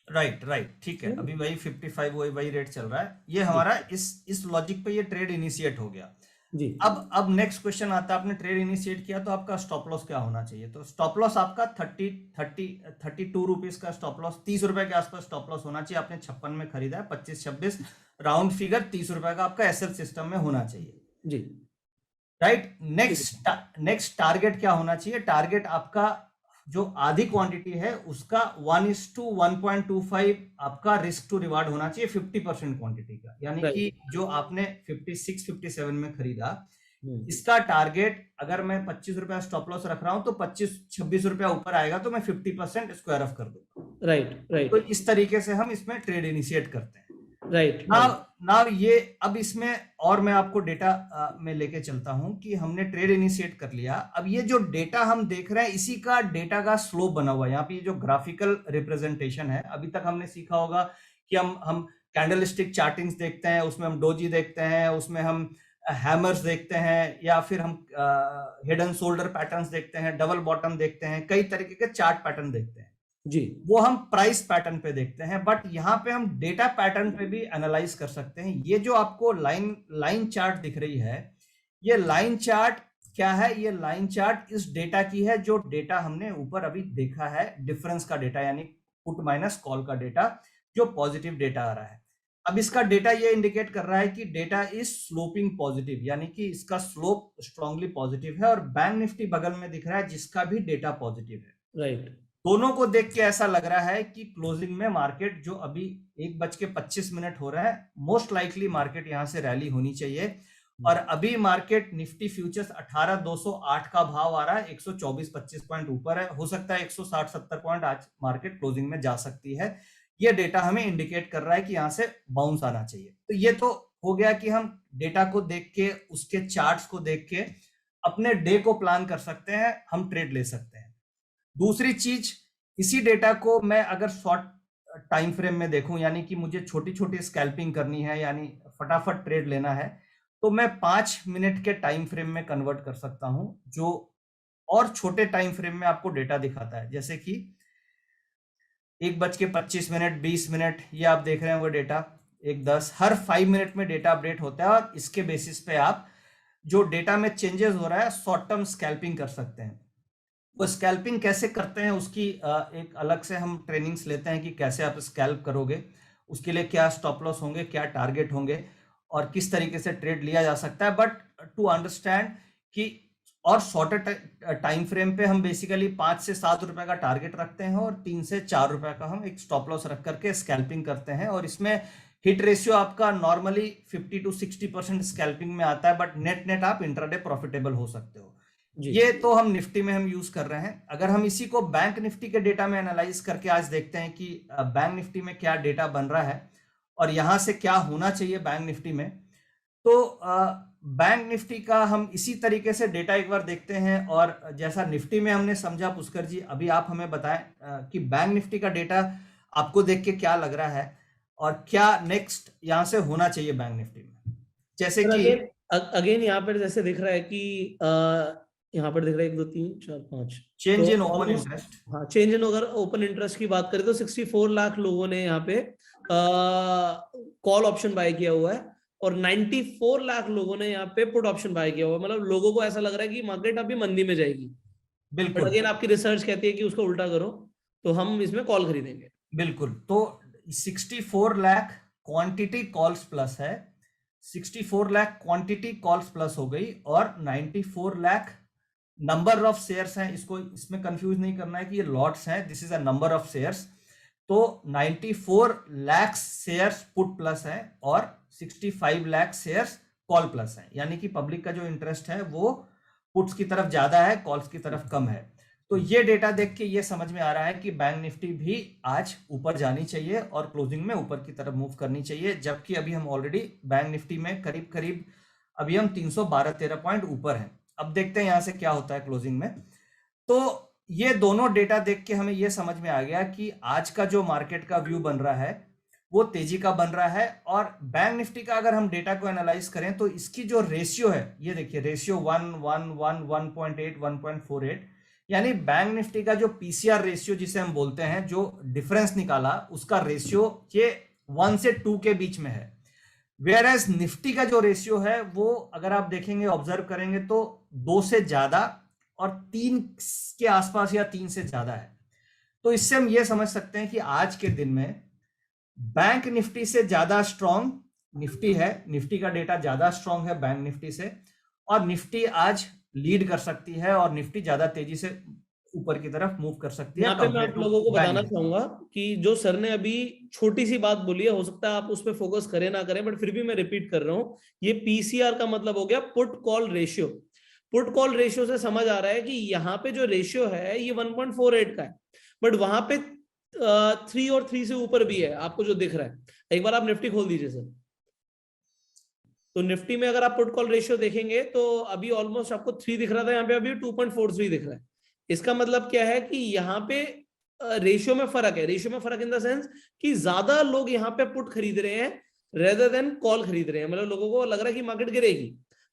राइट, ठीक है। अभी वही 55 वही रेट चल रहा है। ये हमारा इस लॉजिक पे ये ट्रेड इनिशिएट हो गया जी। अब नेक्स्ट क्वेश्चन आता है, आपने ट्रेड इनिशिएट किया तो आपका स्टॉप लॉस क्या होना चाहिए? तो स्टॉप लॉस आपका 32 रुपीज का स्टॉप लॉस, 30 रुपए के आसपास स्टॉप लॉस होना चाहिए। आपने 56 में खरीदा है, 25-26 राउंड फिगर 30 रुपए का आपका एसएल सिस्टम में होना चाहिए जी। राइट। नेक्स्ट टारगेट क्या होना चाहिए? टारगेट आपका जो आधी क्वांटिटी है उसका 1:1.25 आपका रिस्क टू रिवार्ड होना चाहिए 50% क्वांटिटी का। यानी कि जो आपने 56-57 में खरीदा, इसका टारगेट अगर मैं 25 रुपया स्टॉप लॉस रख रहा हूं तो 25-26 रुपया ऊपर आएगा तो मैं 50% स्क्वायर ऑफ कर दूंगा। राइट। तो इस तरीके से हम इसमें ट्रेड इनिशिएट करते हैं। राइट। नाउ ये अब इसमें और मैं आपको डेटा में लेके चलता हूं कि हमने ट्रेड इनिशिएट कर लिया। अब ये जो डेटा हम देख रहे हैं, इसी का डेटा का स्लोप बना हुआ है। यहाँ पे ये जो ग्राफिकल रिप्रेजेंटेशन है, अभी तक हमने सीखा होगा कि हम कैंडलस्टिक चार्टिंग्स देखते हैं, उसमें हम डोजी देखते हैं, उसमें हम हैमर्स देखते हैं, या फिर हम हेड एंड शोल्डर पैटर्न्स देखते हैं, डबल बॉटम देखते हैं, कई तरीके के चार्ट पैटर्न देखते हैं जी। वो हम प्राइस पैटर्न पे देखते हैं, बट यहाँ पे हम डेटा पैटर्न पे भी एनालाइज कर सकते हैं। ये जो आपको लाइन चार्ट दिख रही है, ये लाइन चार्ट क्या है? ये लाइन चार्ट इस डेटा की है, जो डेटा हमने ऊपर अभी देखा है, डिफरेंस का डेटा, यानी पुट माइनस कॉल का डेटा, जो पॉजिटिव डेटा आ रहा है। अब इसका डेटा ये इंडिकेट कर रहा है कि डेटा इज स्लोपिंग पॉजिटिव, यानी कि इसका स्लोप स्ट्रांगली पॉजिटिव है, और बैंक निफ्टी बगल में दिख रहा है जिसका भी डेटा पॉजिटिव है। राइट। दोनों को देख के ऐसा लग रहा है कि क्लोजिंग में मार्केट जो अभी 1:25 हो रहा है, मोस्ट लाइकली मार्केट यहां से रैली होनी चाहिए। और अभी मार्केट निफ्टी फ्यूचर्स 18,208 का भाव आ रहा है, 124-25 पॉइंट ऊपर है, हो सकता है 160-70 पॉइंट आज मार्केट क्लोजिंग में जा सकती है। ये डेटा हमें इंडिकेट कर रहा है कि यहां से बाउंस आना चाहिए। तो ये तो हो गया कि हम डेटा को देख के, उसके चार्ट्स को देख के अपने डे को प्लान कर सकते हैं, हम ट्रेड ले सकते हैं। दूसरी चीज, इसी डेटा को मैं अगर शॉर्ट टाइम फ्रेम में देखूं, यानी कि मुझे छोटी छोटी स्कैल्पिंग करनी है, यानी फटाफट ट्रेड लेना है, तो मैं 5 मिनट के टाइम फ्रेम में कन्वर्ट कर सकता हूं, जो और छोटे टाइम फ्रेम में आपको डेटा दिखाता है। जैसे कि 1:25, 20 मिनट, ये आप देख रहे हैं वो डेटा 1:10, हर 5 मिनट में डेटा अपडेट होता है, और इसके बेसिस पे आप जो डेटा में चेंजेस हो रहा है शॉर्ट टर्म स्कैल्पिंग कर सकते हैं। वो स्कैल्पिंग कैसे करते हैं उसकी एक अलग से हम ट्रेनिंग्स लेते हैं कि कैसे आप स्कैल्प करोगे, उसके लिए क्या स्टॉप लॉस होंगे, क्या टारगेट होंगे, और किस तरीके से ट्रेड लिया जा सकता है। बट टू अंडरस्टैंड कि, और शॉर्टर टाइम फ्रेम पे हम बेसिकली 5 से 7 रुपए का टारगेट रखते हैं, और 3 से 4 रुपए का हम एक स्टॉप लॉस रख करके स्कैल्पिंग करते हैं। और इसमें हिट रेशियो आपका नॉर्मली 50 to 60% स्कैल्पिंग में आता है, बट नेट आप इंट्राडे प्रॉफिटेबल हो सकते हो। ये तो हम निफ्टी में हम यूज कर रहे हैं। अगर हम इसी को बैंक निफ्टी के डेटा में एनालाइज करके आज देखते हैं कि बैंक निफ्टी में क्या डेटा बन रहा है और यहां से क्या होना चाहिए बैंक निफ्टी में, तो बैंक निफ्टी का हम इसी तरीके से डेटा एक बार देखते हैं। और जैसा निफ्टी में हमने समझा, पुष्कर जी अभी आप हमें बताएं कि बैंक निफ्टी का डेटा आपको देख के क्या लग रहा है और क्या नेक्स्ट यहां से होना चाहिए बैंक निफ्टी में। जैसे कि अगेन यहाँ पर जैसे दिख रहा है कि यहाँ पर दिख रहा है 1 2 3 4 5 चेंज इन ओपन इंटरेस्ट। हाँ, चेंज इन अगर ओपन इंटरेस्ट की बात करें तो 64 लाख लोगों ने यहाँ पे कॉल ऑप्शन बाय किया हुआ है, और 94 लाख लोगों ने यहाँ पे पुट ऑप्शन बाय किया हुआ है। मतलब लोगों को ऐसा लग रहा है कि मार्केट अभी मंदी में जाएगी। बिल्कुल, अगेन आपकी रिसर्च कहती है कि उसको उल्टा करो, तो हम इसमें कॉल खरीदेंगे। बिल्कुल, तो 64 लाख क्वांटिटी कॉल्स प्लस है, 64 लाख क्वांटिटी कॉल्स प्लस हो गई, और 94 लाख नंबर ऑफ शेयर्स हैं। इसको इसमें कंफ्यूज नहीं करना है कि ये लॉट्स हैं, this is a number of shares. तो 94 लाख शेयर्स पुट प्लस है और 65 लाख शेयर्स कॉल प्लस है, यानी कि पब्लिक का जो इंटरेस्ट है वो पुट्स की तरफ ज्यादा है, कॉल्स की तरफ कम है। तो ये डेटा देख के ये समझ में आ रहा है कि बैंक निफ्टी भी आज ऊपर जानी चाहिए और क्लोजिंग में ऊपर की तरफ मूव करनी चाहिए, जबकि अभी हम ऑलरेडी बैंक निफ्टी में करीब अभी हम 312-13 पॉइंट ऊपर हैं। अब देखते हैं यहां से क्या होता है क्लोजिंग में। तो ये दोनों डेटा देख के हमें ये समझ में आ गया कि आज का जो मार्केट का व्यू बन रहा है वो तेजी का बन रहा है। और बैंक निफ्टी का अगर हम डेटा को एनालाइज करें तो इसकी जो रेशियो है, ये देखिए रेशियो 1.8 1.48, यानी बैंक निफ्टी का जो पीसीआर रेशियो जिसे हम बोलते हैं, जो डिफरेंस निकाला उसका रेशियो ये 1 से 2 के बीच में है। वेयर एज निफ्टी का जो रेशियो है वो अगर आप देखेंगे, ऑब्जर्व करेंगे तो 2 से ज्यादा और 3 के आसपास या 3 से ज्यादा है। तो इससे हम ये समझ सकते हैं कि आज के दिन में बैंक निफ्टी से ज्यादा स्ट्रॉन्ग निफ्टी है, निफ्टी का डेटा ज्यादा स्ट्रॉन्ग है बैंक निफ्टी से, और निफ्टी आज लीड कर सकती है और निफ्टी ज्यादा तेजी से ऊपर की तरफ मूव कर सकती है। यहाँ पे मैं आप लोगों को बताना चाहूंगा कि जो सर ने अभी छोटी सी बात बोली है, हो सकता है आप उस पर फोकस करें ना करें, बट फिर भी मैं रिपीट कर रहा हूँ, ये पीसीआर का मतलब हो गया put call ratio. Put call ratio से समझ आ रहा है कि यहाँ पे जो रेशियो है ये 1.48 का है, बट वहां पे 3 और 3 से ऊपर भी है, आपको जो दिख रहा है। एक बार आप निफ्टी खोल दीजिए सर, तो निफ्टी में अगर आप पुट कॉल रेशियो देखेंगे तो अभी ऑलमोस्ट आपको 3 दिख रहा था, यहाँ पे अभी 2.43 दिख रहा है। इसका मतलब क्या है कि यहाँ पे रेशियो में फर्क है। रेशियो में फर्क इन द सेंस कि ज्यादा लोग यहाँ पे पुट खरीद रहे हैं रेदर देन कॉल खरीद रहे हैं। मतलब लोगों को लग रहा है कि मार्केट गिरेगी,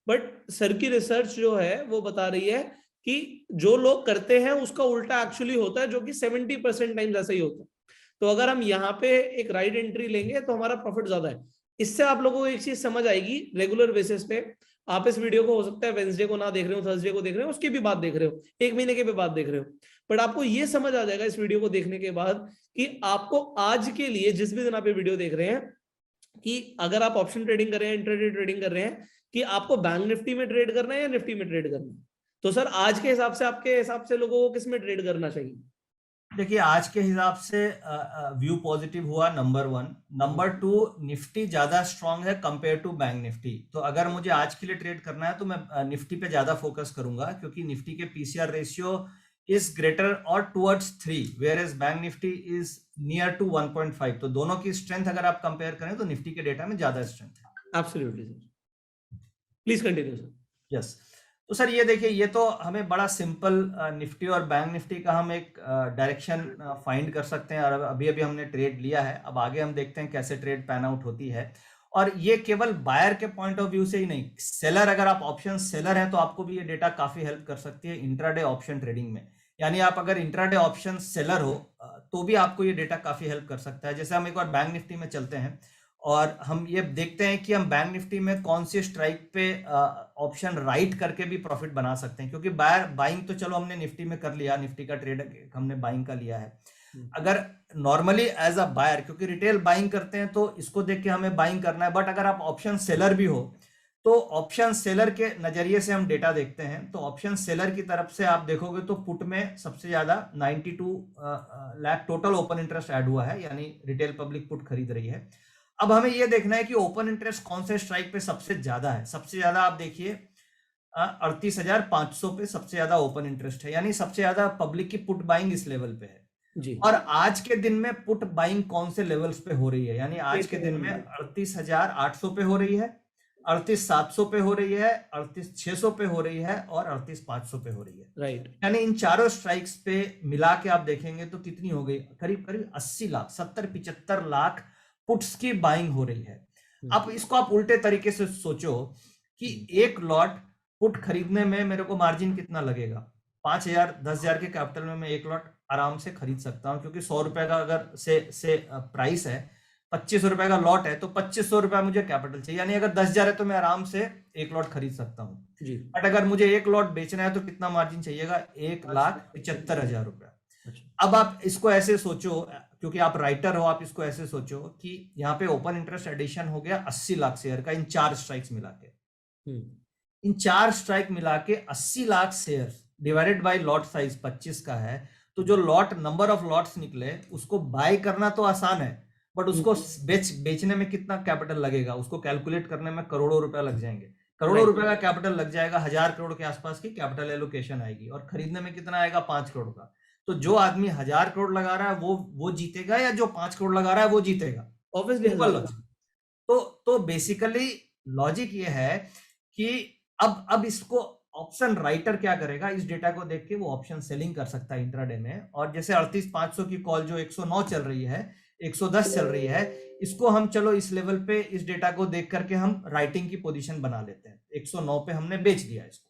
बट सर की रिसर्च जो है वो बता रही है कि जो लोग करते हैं उसका उल्टा एक्चुअली होता है, जो कि 70% टाइम्स ऐसा ही होता है। तो अगर हम यहाँ पे एक राइट एंट्री लेंगे तो हमारा प्रॉफिट ज्यादा है। इससे आप लोगों को एक चीज समझ आएगी, रेगुलर बेसिस पे आप इस वीडियो को हो सकता है वेंसडे को ना देख रहे हो, थर्सडे को देख रहे हो, उसकी भी बात देख रहे हो, 1 महीने के भी बात देख रहे हो, बट आपको ये समझ आ जाएगा इस वीडियो को देखने के बाद कि आपको आज के लिए जिस भी दिन आप ये वीडियो देख रहे हैं, कि अगर आप ऑप्शन ट्रेडिंग कर रहे हैं, इंट्राडे ट्रेडिंग कर रहे हैं, कि आपको बैंक निफ्टी में ट्रेड करना है या निफ्टी में ट्रेड करना है। तो सर आज के हिसाब से, आपके हिसाब से लोगों को किस में ट्रेड करना चाहिए? देखिए आज के हिसाब से व्यू पॉजिटिव हुआ, नंबर 1। नंबर 2, निफ्टी ज्यादा स्ट्रांग है कंपेयर टू बैंक निफ्टी। तो अगर मुझे आज के लिए ट्रेड करना है तो मैं निफ्टी पे ज्यादा फोकस करूंगा, क्योंकि निफ्टी के पीसीआर रेशियो इज ग्रेटर और towards 3, whereas bank Nifty is near to 1.5। तो दोनों की स्ट्रेंथ अगर आप कंपेयर करें तो निफ्टी के डेटा में ज्यादा स्ट्रेंथ है। Absolutely sir, please continue sir. Yes, तो सर ये देखिए, ये तो हमें बड़ा सिंपल निफ्टी और बैंक निफ्टी का हम एक डायरेक्शन फाइंड कर सकते हैं, और अभी अभी हमने ट्रेड लिया है। अब आगे हम देखते हैं कैसे ट्रेड पैन आउट होती है। और ये केवल बायर के पॉइंट ऑफ व्यू से ही नहीं, सेलर, अगर आप ऑप्शन सेलर हैं तो आपको भी ये डेटा काफी हेल्प कर सकती है इंट्राडे ऑप्शन ट्रेडिंग में। यानी आप अगर इंट्राडे ऑप्शन सेलर हो तो भी आपको ये डेटा काफी हेल्प कर सकता है। जैसे हम एक बार बैंक निफ्टी में चलते हैं और हम ये देखते हैं कि हम बैंक निफ्टी में कौन सी स्ट्राइक पे ऑप्शन राइट करके भी प्रॉफिट बना सकते हैं, क्योंकि बाइंग तो चलो हमने निफ्टी में कर लिया, निफ्टी का ट्रेड हमने बाइंग का लिया है। अगर नॉर्मली एज अ बायर, क्योंकि रिटेल बाइंग करते हैं तो इसको देख के हमें बाइंग करना है, बट अगर आप ऑप्शन सेलर भी हो तो ऑप्शन सेलर के नजरिए से हम डेटा देखते हैं। तो ऑप्शन सेलर की तरफ से आप देखोगे तो पुट में सबसे ज्यादा 92 lakh total open interest add हुआ है, यानी रिटेल पब्लिक पुट खरीद रही है। अब हमें यह देखना है कि ओपन इंटरेस्ट कौन से स्ट्राइक पे सबसे ज्यादा है। सबसे ज्यादा आप देखिए 38,500 पे सबसे ज्यादा ओपन इंटरेस्ट है, यानी सबसे ज्यादा पब्लिक की पुट बाइंग इस लेवल पे है जी। और आज के दिन में पुट बाइंग कौन से लेवल्स पे हो रही है, यानी आज के दिन में 38,800 पे हो रही है, 38,700 पे हो रही है, 38,600 पे हो रही है और 38,500 पे हो रही है। राइट, यानी इन चारों स्ट्राइक्स पे मिला के आप देखेंगे तो कितनी हो गई, करीब करीब 80 लाख, 70-75 लाख पुट्स की बाइंग हो रही है। अब इसको आप उल्टे तरीके से सोचो कि एक लॉट पुट खरीदने में मेरे को मार्जिन कितना लगेगा। 5,000 10,000 के कैपिटल में मैं एक लॉट आराम से खरीद सकता हूं, क्योंकि 100 रुपए का अगर से प्राइस है, 2500 रुपए का लॉट है तो 2500 रुपए मुझे कैपिटल चाहिए, यानी अगर 10,000 है तो मैं आराम से एक लॉट खरीद सकता हूँ जी। बट अगर मुझे एक लॉट बेचना है तो कितना मार्जिन चाहिएगा, 1,75,000 रुपया। अब आप इसको ऐसे सोचो, क्योंकि आप राइटर हो, आप इसको ऐसे सोचो कि यहाँ पे ओपन इंटरेस्ट एडिशन हो गया 80 लाख शेयर का इन 4 स्ट्राइक्स मिला के। इन 4 स्ट्राइक मिला के 80 lakh share divided by lot size 25 का है, तो जो लॉट नंबर ऑफ लॉट्स निकले उसको बाय करना तो आसान है, बट उसको बेचने में कितना कैपिटल लगेगा, उसको कैलकुलेट करने में करोड़ों रुपए लग जाएंगे। करोड़ों रुपए का कैपिटल लग जाएगा, 1000 करोड़ के आसपास की कैपिटल एलोकेशन आएगी, और खरीदने में कितना आएगा, 5 करोड़ का। तो जो आदमी 1000 करोड़ लगा रहा है वो जीतेगा, या जो 5 करोड़ लगा रहा है वो जीतेगा? ऑब्वियसली। तो बेसिकली लॉजिक ये है कि अब इसको ऑप्शन राइटर क्या करेगा, इस डेटा को देख के वो ऑप्शन सेलिंग कर सकता है इंट्राडे में। और जैसे 38,500 की कॉल जो 109 चल रही है, 110 चल रही है, इसको हम चलो इस लेवल पे इस डेटा को देख करके हम राइटिंग की पोजीशन बना लेते हैं। 109 पे हमने बेच दिया इसको,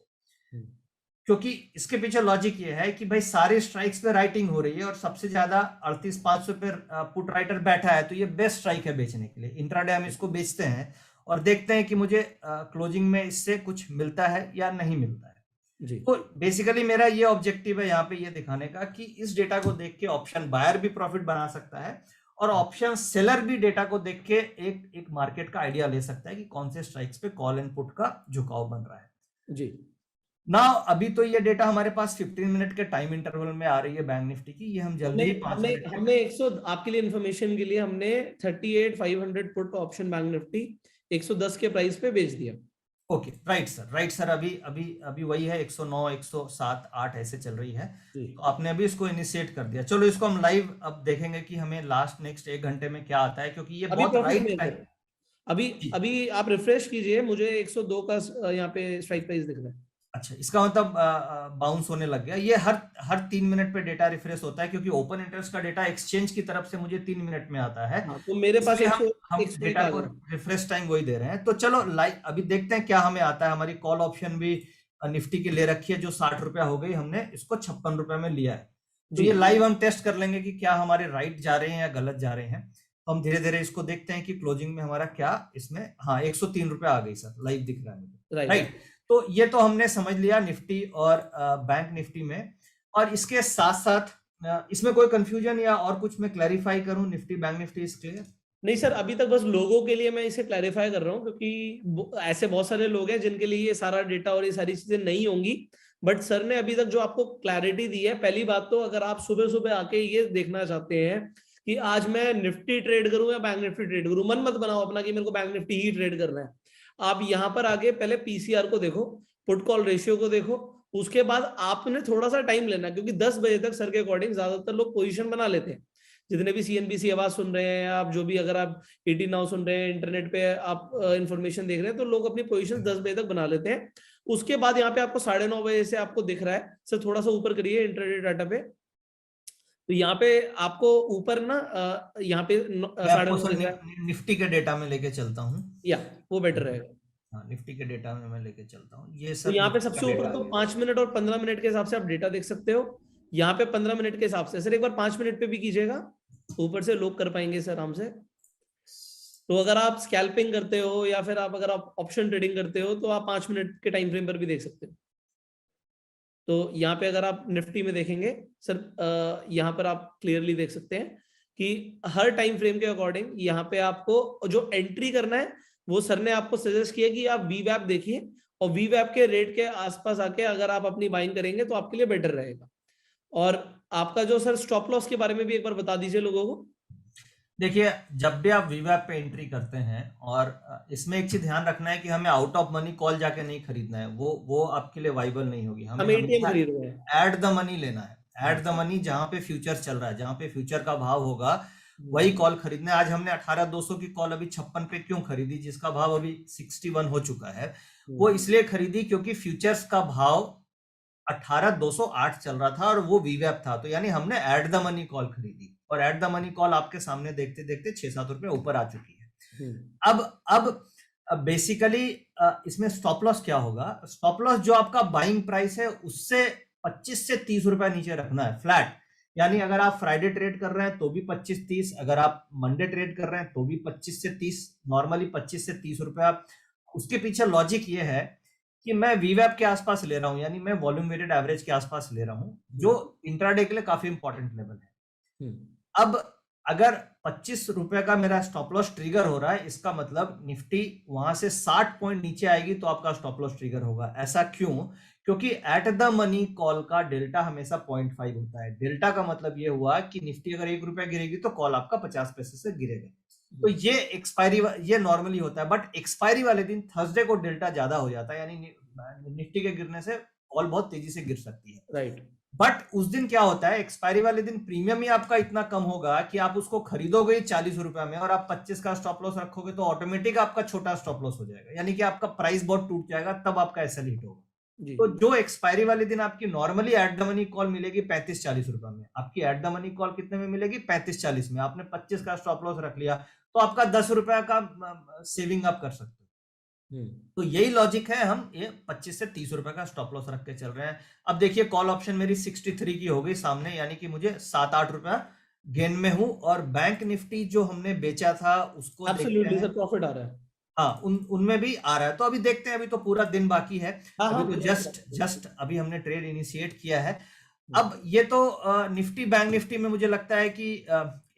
क्योंकि इसके पीछे लॉजिक ये है कि भाई सारे स्ट्राइक्स पे राइटिंग हो रही है और सबसे ज्यादा 38,500 पे पुट राइटर बैठा है, तो ये बेस्ट स्ट्राइक है बेचने के लिए। इंट्राडे हम इसको बेचते हैं और देखते हैं कि मुझे क्लोजिंग में इससे कुछ मिलता है या नहीं मिलता है जी। तो बेसिकली मेरा ये ऑब्जेक्टिव है यहाँ पे ये दिखाने का कि इस डेटा को देख के ऑप्शन बायर भी प्रॉफिट बना सकता है और ऑप्शन सेलर भी डेटा को देख के एक मार्केट का आइडिया ले सकता है कि कौन से स्ट्राइक्स पे कॉल एंड पुट का झुकाव बन रहा है जी। ना। अभी तो ये डेटा हमारे पास 15 मिनट के टाइम इंटरवल में आ रही है बैंक निफ्टी की, ये हम जल्दी ही हमने 100 आपके लिए इंफॉर्मेशन के लिए हमने 38,500 पुट ऑप्शन बैंक निफ्टी 110 के प्राइस पे बेच दिया। Okay, right sir. अभी वही है 109, 107, 8 ऐसे चल रही है, तो आपने अभी इसको इनिशिएट कर दिया। चलो इसको हम लाइव अब देखेंगे कि हमें नेक्स्ट 1 घंटे में क्या आता है, क्योंकि ये बहुत राइट है। अभी आप रिफ्रेश कीजिए, मुझे 102 का यहाँ पे स्ट्राइक प्राइस दिख रहा है। अच्छा, इसका मतलब बाउंस होने लग गया। ये हर 3 मिनट पे डेटा रिफ्रेश होता है, क्योंकि ओपन इंटरेस्ट का डेटा एक्सचेंज की तरफ से मुझे 3 मिनट में आता है। तो मेरे पास हम डेटा को रिफ्रेश टाइम वही दे रहे हैं। तो चलो लाइव अभी देखते हैं क्या हमें आता है। हमारी कॉल ऑप्शन भी निफ्टी की ले रखी है जो 60 रुपया हो गई, हमने इसको 56 रुपए में लिया है। तो ये लाइव हम टेस्ट कर लेंगे कि क्या हमारे राइट जा रहे हैं या गलत जा रहे हैं। तो हम धीरे धीरे इसको देखते हैं कि क्लोजिंग में हमारा क्या इसमें, हाँ 103 रुपए आ गई सर, लाइव दिख रहा है मुझे, राइट। तो ये तो हमने समझ लिया निफ्टी और बैंक निफ्टी में। और इसके साथ साथ इसमें कोई कंफ्यूजन या और कुछ मैं क्लैरिफाई करूं, Nifty bank Nifty is clear? नहीं सर, अभी तक बस लोगों के लिए मैं इसे क्लैरिफाई कर रहा हूं, क्योंकि ऐसे बहुत सारे लोग हैं जिनके लिए ये सारा डेटा और ये सारी चीजें नहीं होंगी। बट सर ने अभी तक जो आपको क्लैरिटी दी है, पहली बात तो अगर आप सुबह सुबह आके ये देखना चाहते हैं कि आज मैं निफ्टी ट्रेड करूं या बैंक निफ्टी ट्रेड करूं, मन मत बनाओ अपना कि मेरे को बैंक निफ्टी ही ट्रेड करना है। आप यहाँ पर आगे पहले पीसीआर को देखो, पुट कॉल रेशियो को देखो, उसके बाद आपने थोड़ा सा टाइम लेना, क्योंकि 10 बजे तक सर के अकॉर्डिंग ज्यादातर लोग पोजीशन बना लेते हैं। जितने भी सीएनबीसी आवाज सुन रहे हैं, आप जो भी, अगर आप ईटी नाउ सुन रहे हैं, इंटरनेट पे आप इंफॉर्मेशन देख रहे हैं, तो लोग अपनी पोजीशन 10 बजे तक बना लेते हैं। उसके बाद यहाँ पे आपको 9:30 बजे से आपको दिख रहा है, सर थोड़ा सा ऊपर करिए इंटरनेट डाटा पे, तो यहाँ पे आपको ऊपर ना यहाँ पे 9:30 निफ्टी के डेटा में लेके चलता हूँ, या वो बेटर रहेगा। हाँ, निफ्टी के डेटा में मैं लेके चलता हूँ। ये तो सब यहाँ पे सबसे ऊपर तो 5 मिनट और 15 मिनट के हिसाब से आप डेटा देख सकते हो। यहाँ पे 15 मिनट के हिसाब से, सर एक बार 5 मिनट पे भी कीजिएगा, ऊपर से लोग कर पाएंगे सर आराम से। तो अगर आप स्कैल्पिंग करते हो या फिर आप अगर आप ऑप्शन ट्रेडिंग करते हो, तो आप 5 मिनट के टाइम फ्रेम पर भी देख सकते हो। तो यहाँ पे अगर आप निफ्टी में देखेंगे सर, यहाँ पर आप क्लियरली देख सकते हैं कि हर टाइम फ्रेम के अकॉर्डिंग यहाँ पे आपको जो एंट्री करना है, वो सर ने आपको सजेस्ट किया कि आप वीवैप देखिए, और वीवैप के रेट के आसपास आके अगर आप अपनी बाइंग करेंगे तो आपके लिए बेटर रहेगा। और आपका जो सर स्टॉप लॉस के बारे में भी एक बार बता दीजिए लोगों को। देखिए, जब भी आप वीवैप पे एंट्री करते हैं, और इसमें एक चीज ध्यान रखना है कि हमें आउट ऑफ मनी कॉल जाके नहीं खरीदना है, वो आपके लिए वाइबल नहीं होगी। हम एटीएम खरीद रहे हैं, एट द मनी लेना है, एट द मनी, जहां पे फ्यूचर चल रहा है, जहां पे फ्यूचर का भाव होगा वही कॉल खरीदना है। आज हमने 18,200 की कॉल अभी 56 पे क्यों खरीदी, जिसका भाव अभी 61 हो चुका है, वो इसलिए खरीदी क्योंकि फ्यूचर्स का भाव 18,208 चल रहा था और वो वीवैप था, तो यानी हमने एट द मनी कॉल खरीदी, और एट द मनी कॉल आपके सामने देखते देखते 6-7 रुपए ऊपर आ चुकी है। अब बेसिकली इसमें स्टॉप लॉस क्या होगा? स्टॉप लॉस जो आपका बाइंग प्राइस है उससे 25 से 30 रुपए नीचे रखना है, फ्लैट। यानी अगर आप फ्राइडे ट्रेड कर रहे हैं तो भी 25-30, अगर आप मंडे ट्रेड कर रहे हैं तो भी 25 से 30, नॉर्मली 25 से 30 रुपए। उसके पीछे लॉजिक ये है कि मैं वीवैप के आसपास ले रहा हूं, यानी मैं वॉल्यूम वेटेड एवरेज के आसपास ले रहा हूं, जो इंट्राडे के लिए काफी इंपॉर्टेंट लेवल है। अब अगर 25 रुपए का मेरा स्टॉप लॉस ट्रिगर हो रहा है, इसका मतलब निफ्टी वहां से 60 पॉइंट नीचे आएगी तो आपका स्टॉप लॉस ट्रिगर होगा। ऐसा क्यों? क्योंकि एट द मनी कॉल का डेल्टा हमेशा 0.5 होता है। डेल्टा का मतलब ये हुआ कि निफ्टी अगर 1 रुपया गिरेगी तो कॉल आपका 50 पैसे से गिरेगा। तो ये एक्सपायरी, ये नॉर्मली होता है, बट एक्सपायरी वाले दिन थर्सडे को डेल्टा ज्यादा हो जाता है, यानी निफ्टी के गिरने से कॉल बहुत तेजी से गिर सकती है। राइट। बट उस दिन क्या होता है, एक्सपायरी वाले दिन प्रीमियम ही आपका इतना कम होगा कि आप उसको खरीदोगे 40 रुपए में और आप 25 का स्टॉप लॉस रखोगे तो ऑटोमेटिक आपका छोटा स्टॉप लॉस हो जाएगा, यानी कि आपका प्राइस बहुत टूट जाएगा, तब आपका एसएल हिट होगा। तो जो एक्सपायरी वाले दिन आपकी normally at the money call मिलेगी 35-40 रुपए में, आपकी एट द मनी कॉल कितने में मिलेगी? 35-40 में। आपने 25 का स्टॉप लॉस रख लिया तो आपका 10 रुपए का सेविंग आप कर सकते हो। तो यही लॉजिक है, हम ये 25 से 30 रुपए का स्टॉप लॉस रख के चल रहे हैं। अब देखिए, कॉल ऑप्शन मेरी 63 की हो गई सामने, यानी कि मुझे 7-8 रुपए गेन में हूं, और बैंक निफ्टी जो हमने बेचा था उसको एब्सोल्युटली सर प्रॉफिट आ रहा है। हाँ, उनमें भी आ रहा है। तो अभी देखते हैं, अभी तो पूरा दिन बाकी है, अभी तो जस्ट अभी हमने ट्रेड इनिशिएट किया है। अब ये तो निफ्टी बैंक निफ्टी में मुझे लगता है कि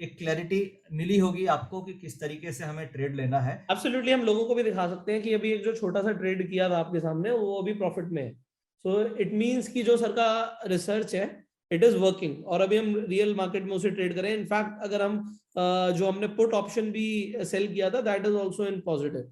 एक क्लैरिटी मिली होगी आपको कि किस तरीके से हमें ट्रेड लेना है। एब्सोल्युटली, हम लोगों को भी दिखा सकते हैं कि अभी एक जो छोटा सा ट्रेड किया था आपके सामने, वो अभी प्रॉफिट में है। सो इट मींस कि जो सर का रिसर्च है इट इज वर्किंग, और अभी हम रियल मार्केट में उसे ट्रेड करें। इनफैक्ट अगर हम जो हमने पुट ऑप्शन भी सेल किया था, that is also in positive,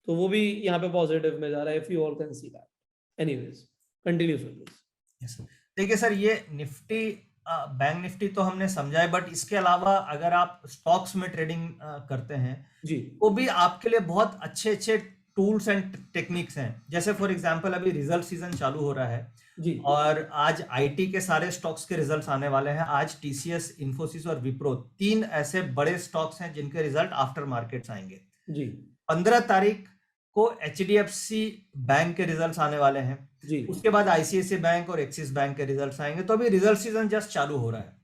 तो वो भी यहाँ पे पॉजिटिव में जा रहा है, if you all can see that. Anyways, continue sir please. देखिए सर, ये निफ्टी बैंक निफ्टी तो हमने समझा है, बट इसके अलावा अगर आप स्टॉक्स में ट्रेडिंग करते हैं जी, वो भी आपके लिए बहुत अच्छे अच्छे टूल्स एंड टेक्निक्स हैं। जैसे फॉर एग्जांपल अभी रिजल्ट सीजन चालू हो रहा है जी, और आज आईटी के सारे स्टॉक्स के रिजल्ट्स आने वाले हैं। आज टीसीएस, इन्फोसिस और विप्रो, 3 ऐसे बड़े स्टॉक्स हैं जिनके रिजल्ट आफ्टर मार्केट्स आएंगे जी। 15 तारीख को एचडीएफसी बैंक के रिजल्ट्स आने वाले हैं जी। उसके बाद आईसीआईसीआई बैंक और एक्सिस बैंक के रिजल्ट्स आएंगे। तो अभी रिजल्ट सीजन जस्ट चालू हो रहा है,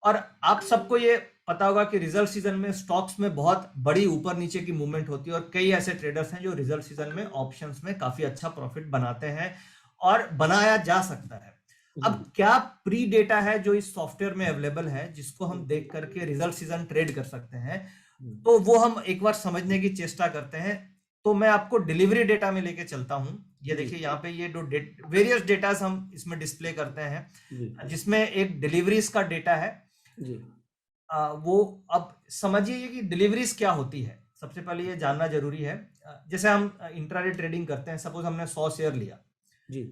और आप सबको ये पता होगा कि रिजल्ट सीजन में स्टॉक्स में बहुत बड़ी ऊपर नीचे की मूवमेंट होती है, और कई ऐसे ट्रेडर्स हैं जो रिजल्ट सीजन में ऑप्शंस में काफी अच्छा प्रॉफिट बनाते हैं और बनाया जा सकता है। अब क्या प्री डेटा है जो इस सॉफ्टवेयर में अवेलेबल है जिसको हम देख करके रिजल्ट सीजन ट्रेड कर सकते हैं, तो वो हम एक बार समझने की चेष्टा करते हैं। तो मैं आपको डिलीवरी डेटा में लेके चलता हूं। ये देखिए यहाँ पे ये वेरियस डेटास हम इसमें डिस्प्ले करते हैं, जिसमें एक डिलीवरीज का डेटा है जी। वो अब समझिए कि डिलीवरीज क्या होती है, सबसे पहले ये जानना जरूरी है। जैसे हम इंट्राडे ट्रेडिंग करते हैं, सपोज हमने 100 शेयर लिया जी,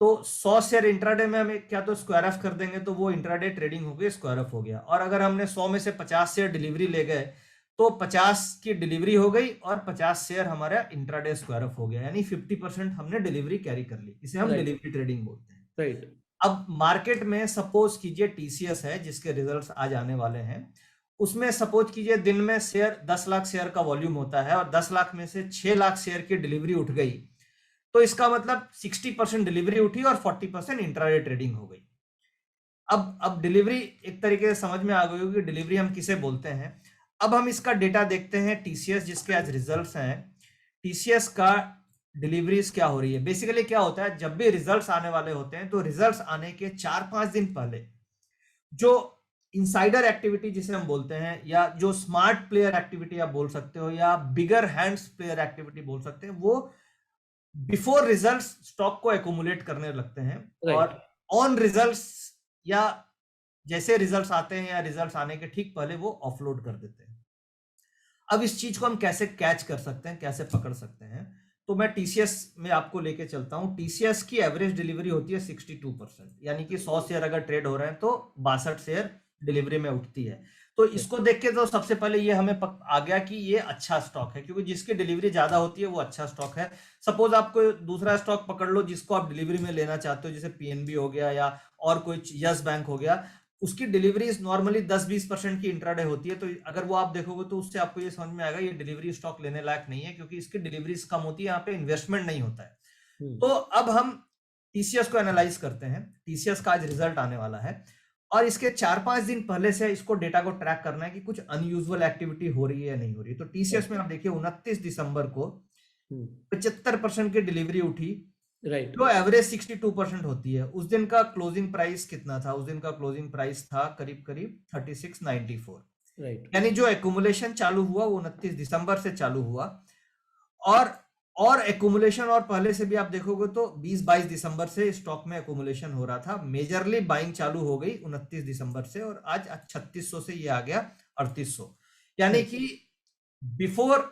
तो 100 शेयर इंट्राडे में हमें क्या तो स्क्वायर ऑफ कर देंगे तो वो इंट्राडे ट्रेडिंग हो गई, स्क्वायर ऑफ हो गया। और अगर हमने 100 में से 50 शेयर डिलीवरी ले गए तो 50 की डिलीवरी हो गई और 50 शेयर हमारा इंट्राडे स्क्वायर ऑफ हो गया, यानी 50% हमने डिलीवरी कैरी कर ली। इसे हम डिलीवरी ट्रेडिंग बोलते हैं। राइट। अब मार्केट में सपोज कीजिए टीसीएस है जिसके रिजल्ट्स आज आने वाले हैं, उसमें सपोज कीजिए दिन में शेयर 10 लाख शेयर का वॉल्यूम होता है और 10 लाख में से 6 लाख शेयर की डिलीवरी उठ गई, तो इसका मतलब 60% डिलीवरी उठी और 40% इंट्राडे ट्रेडिंग हो गई। अब डिलीवरी एक तरीके से समझ में आ गई होगी डिलीवरी हम किसे बोलते हैं। अब हम इसका डेटा देखते हैं टीसीएस जिसके आज रिजल्ट्स हैं, टीसीएस का डिलीवरीज क्या हो रही है। बेसिकली क्या होता है, जब भी रिजल्ट्स आने वाले होते हैं तो रिजल्ट्स आने के 4-5 दिन पहले जो इनसाइडर एक्टिविटी जिसे हम बोलते हैं, या जो स्मार्ट प्लेयर एक्टिविटी आप बोल सकते हो, या बिगर हैंड्स प्लेयर एक्टिविटी बोल सकते हैं, वो बिफोर रिजल्ट्स स्टॉक को एक्यूमुलेट करने लगते हैं और ऑन रिजल्ट्स या जैसे रिजल्ट्स आते हैं या रिजल्ट्स आने के ठीक पहले वो ऑफलोड कर देते हैं। अब इस चीज को हम कैसे कैच कर सकते हैं, कैसे पकड़ सकते हैं, तो मैं टीसीएस में आपको लेके चलता हूं। टीसीएस की एवरेज डिलीवरी होती है 62%, यानी कि 100 शेयर अगर ट्रेड हो रहे हैं तो 62 शेयर डिलीवरी में उठती है। तो इसको देख के तो सबसे पहले ये हमें आ गया कि ये अच्छा स्टॉक है, क्योंकि जिसकी डिलीवरी ज्यादा होती है वो अच्छा स्टॉक है। सपोज आप कोई दूसरा स्टॉक पकड़ लो जिसको आप डिलीवरी में लेना चाहते हो, जैसे पीएनबी हो गया या और कोई यस बैंक हो गया, उसकी डिलीवरी नॉर्मली 10-20% की इंट्राडे होती है। तो अगर वो आप देखोगे तो उससे आपको ये समझ में आएगा ये डिलीवरी स्टॉक लेने लायक नहीं है, क्योंकि इसकी डिलीवरीज कम होती है, यहाँ पे इन्वेस्टमेंट नहीं होता है। तो अब हम टीसीएस को एनालाइज करते हैं। टीसीएस का आज रिजल्ट आने वाला है और इसके 4-5 दिन पहले से इसको डेटा को ट्रैक करना है कि कुछ अनयूजुअल एक्टिविटी हो रही है या नहीं हो रही है। तो टीसीएस में आप देखिए 29 दिसंबर को 75% की डिलीवरी उठी, राइट, जो एवरेज 62% होती है। उस दिन का क्लोजिंग प्राइस कितना था, उस दिन का क्लोजिंग प्राइस था करीब 3694, राइट, यानी जो एक्यूमुलेशन चालू हुआ वो 29 दिसंबर से चालू हुआ। और एक्यूमुलेशन और पहले से भी आप देखोगे तो 20-22 दिसंबर से स्टॉक में एक्यूमुलेशन हो रहा था। मेजरली बाइंग चालू हो गई 29 दिसंबर से और आज 3600 से ये आ गया 3800, यानी कि बिफोर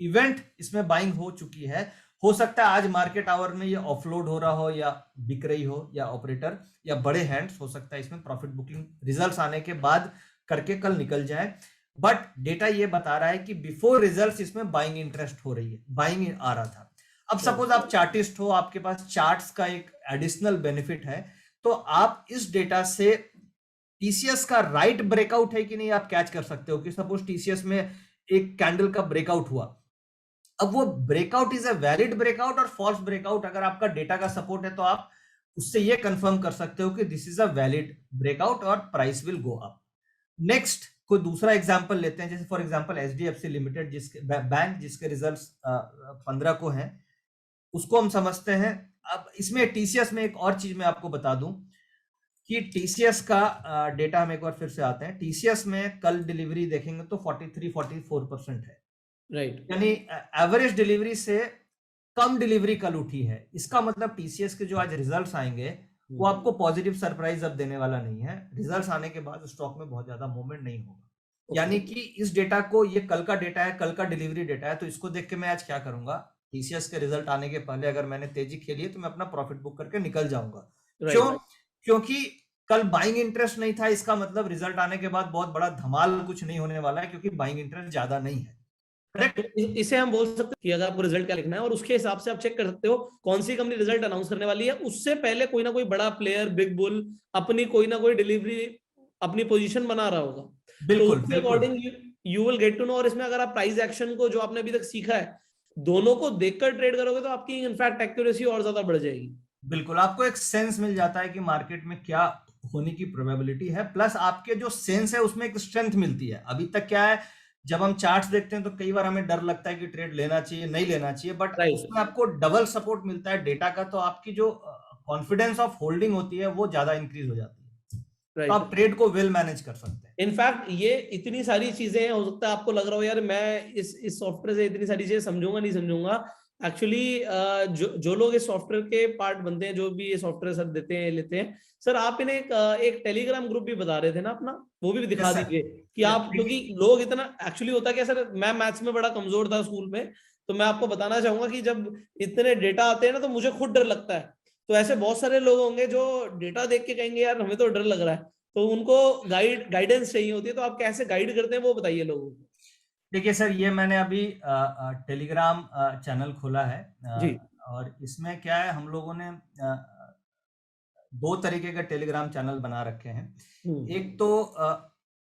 इवेंट इसमें बाइंग हो चुकी है। हो सकता है आज मार्केट आवर में ये ऑफलोड हो रहा हो या बिक रही हो, या ऑपरेटर या बड़े हैंड्स हो सकता है इसमें प्रॉफिट बुकिंग रिजल्ट्स आने के बाद करके कल निकल जाए। बट डेटा ये बता रहा है कि बिफोर रिजल्ट्स इसमें बाइंग इंटरेस्ट हो रही है, बाइंग आ रहा था। अब सपोज आप चार्टिस्ट हो, आपके पास चार्ट्स का एक एडिशनल बेनिफिट है, तो आप इस डेटा से टीसीएस का राइट ब्रेकआउट है कि नहीं आप कैच कर सकते हो। कि सपोज टीसीएस में एक कैंडल का ब्रेकआउट हुआ, अब वो breakout is a valid breakout और फॉल्स ब्रेकआउट, अगर आपका डेटा का सपोर्ट है तो आप उससे ये कंफर्म कर सकते हो कि this is a valid breakout और price will go up. Next कोई दूसरा एग्जांपल लेते हैं, जैसे फॉर एग्जांपल एचडीएफसी लिमिटेड जिसके बैंक जिसके रिजल्ट्स 15 को हैं, उसको हम समझते हैं। अब इसमें टीसीएस में एक और चीज मैं आपको बता दूं कि टीसीएस का डेटा हम एक बार फिर से आते हैं। टीसीएस में कल डिलीवरी देखेंगे तो 43-44% है, राइट, यानी एवरेज डिलीवरी से कम डिलीवरी कल उठी है। इसका मतलब टीसीएस के जो आज रिजल्ट्स आएंगे वो आपको पॉजिटिव सरप्राइज अब देने वाला नहीं है। रिजल्ट्स आने के बाद स्टॉक में बहुत ज्यादा मूवमेंट नहीं होगा। यानी कि इस डेटा को, ये कल का डेटा है, कल का डिलीवरी डेटा है, तो इसको देख के मैं आज क्या करूंगा, टीसीएस के रिजल्ट आने के पहले अगर मैंने तेजी खेली है तो मैं अपना प्रॉफिट बुक करके निकल जाऊंगा। क्यों? क्योंकि कल बाइंग इंटरेस्ट नहीं था, इसका मतलब रिजल्ट आने के बाद बहुत बड़ा धमाल कुछ नहीं होने वाला है, क्योंकि बाइंग इंटरेस्ट ज्यादा नहीं है। करेक्ट? इसे हम बोल सकते हैं कि अगर आपको रिजल्ट क्या लिखना है और उसके हिसाब से आप चेक कर सकते हो कौन सी कंपनी रिजल्ट अनाउंस करने वाली है, उससे पहले कोई ना कोई बड़ा प्लेयर, बिग बुल, अपनी कोई ना कोई डिलीवरी, अपनी पोजीशन बना रहा होगा। बिल्कुल, तो उसके according you will get to know. और इसमें अगर आप प्राइस एक्शन को, जो आपने अभी तक सीखा है, दोनों को देखकर ट्रेड करोगे तो आपकी इनफैक्ट एक्यूरेसी और ज्यादा बढ़ जाएगी। बिल्कुल, आपको एक सेंस मिल जाता है कि मार्केट में क्या होने की प्रोबेबिलिटी है, प्लस आपके जो सेंस है उसमें एक स्ट्रेंथ मिलती है। अभी तक क्या है, जब हम चार्ट्स देखते हैं तो कई बार हमें डर लगता है कि ट्रेड लेना चाहिए, नहीं लेना चाहिए, बट उसमें आपको डबल सपोर्ट मिलता है डेटा का, तो आपकी जो कॉन्फिडेंस ऑफ होल्डिंग होती है वो ज्यादा इंक्रीज हो जाती है। तो आप ट्रेड को वेल मैनेज कर सकते हैं। इनफैक्ट ये इतनी सारी चीजें, हो सकता है आपको लग रहा हो यार मैं इस सॉफ्टवेयर से इतनी सारी चीजें समझूंगा नहीं समझूंगा, एक्चुअली जो लोग इस सॉफ्टवेयर के पार्ट बनते हैं, जो भी ये सॉफ्टवेयर सर देते हैं लेते हैं सर, आप इन्हें एक टेलीग्राम ग्रुप भी बता रहे थे ना अपना, वो भी दिखा Yes, sir. दीजिए कि आप, क्योंकि लोग इतना एक्चुअली होता क्या सर, मैं मैथ्स में बड़ा कमजोर था स्कूल में, तो मैं आपको बताना चाहूंगा कि जब इतने डेटा आते हैं ना तो मुझे खुद डर लगता है। तो ऐसे बहुत सारे लोग होंगे जो डेटा देख के कहेंगे यार हमें तो डर लग रहा है, तो उनको गाइडेंस चाहिए होती है, तो आप कैसे गाइड करते हैं वो बताइए लोगों को। देखिए सर, ये मैंने अभी टेलीग्राम चैनल खोला है, जी। और इसमें क्या है, हम लोगों ने दो तरीके का टेलीग्राम चैनल बना रखे हैं। एक तो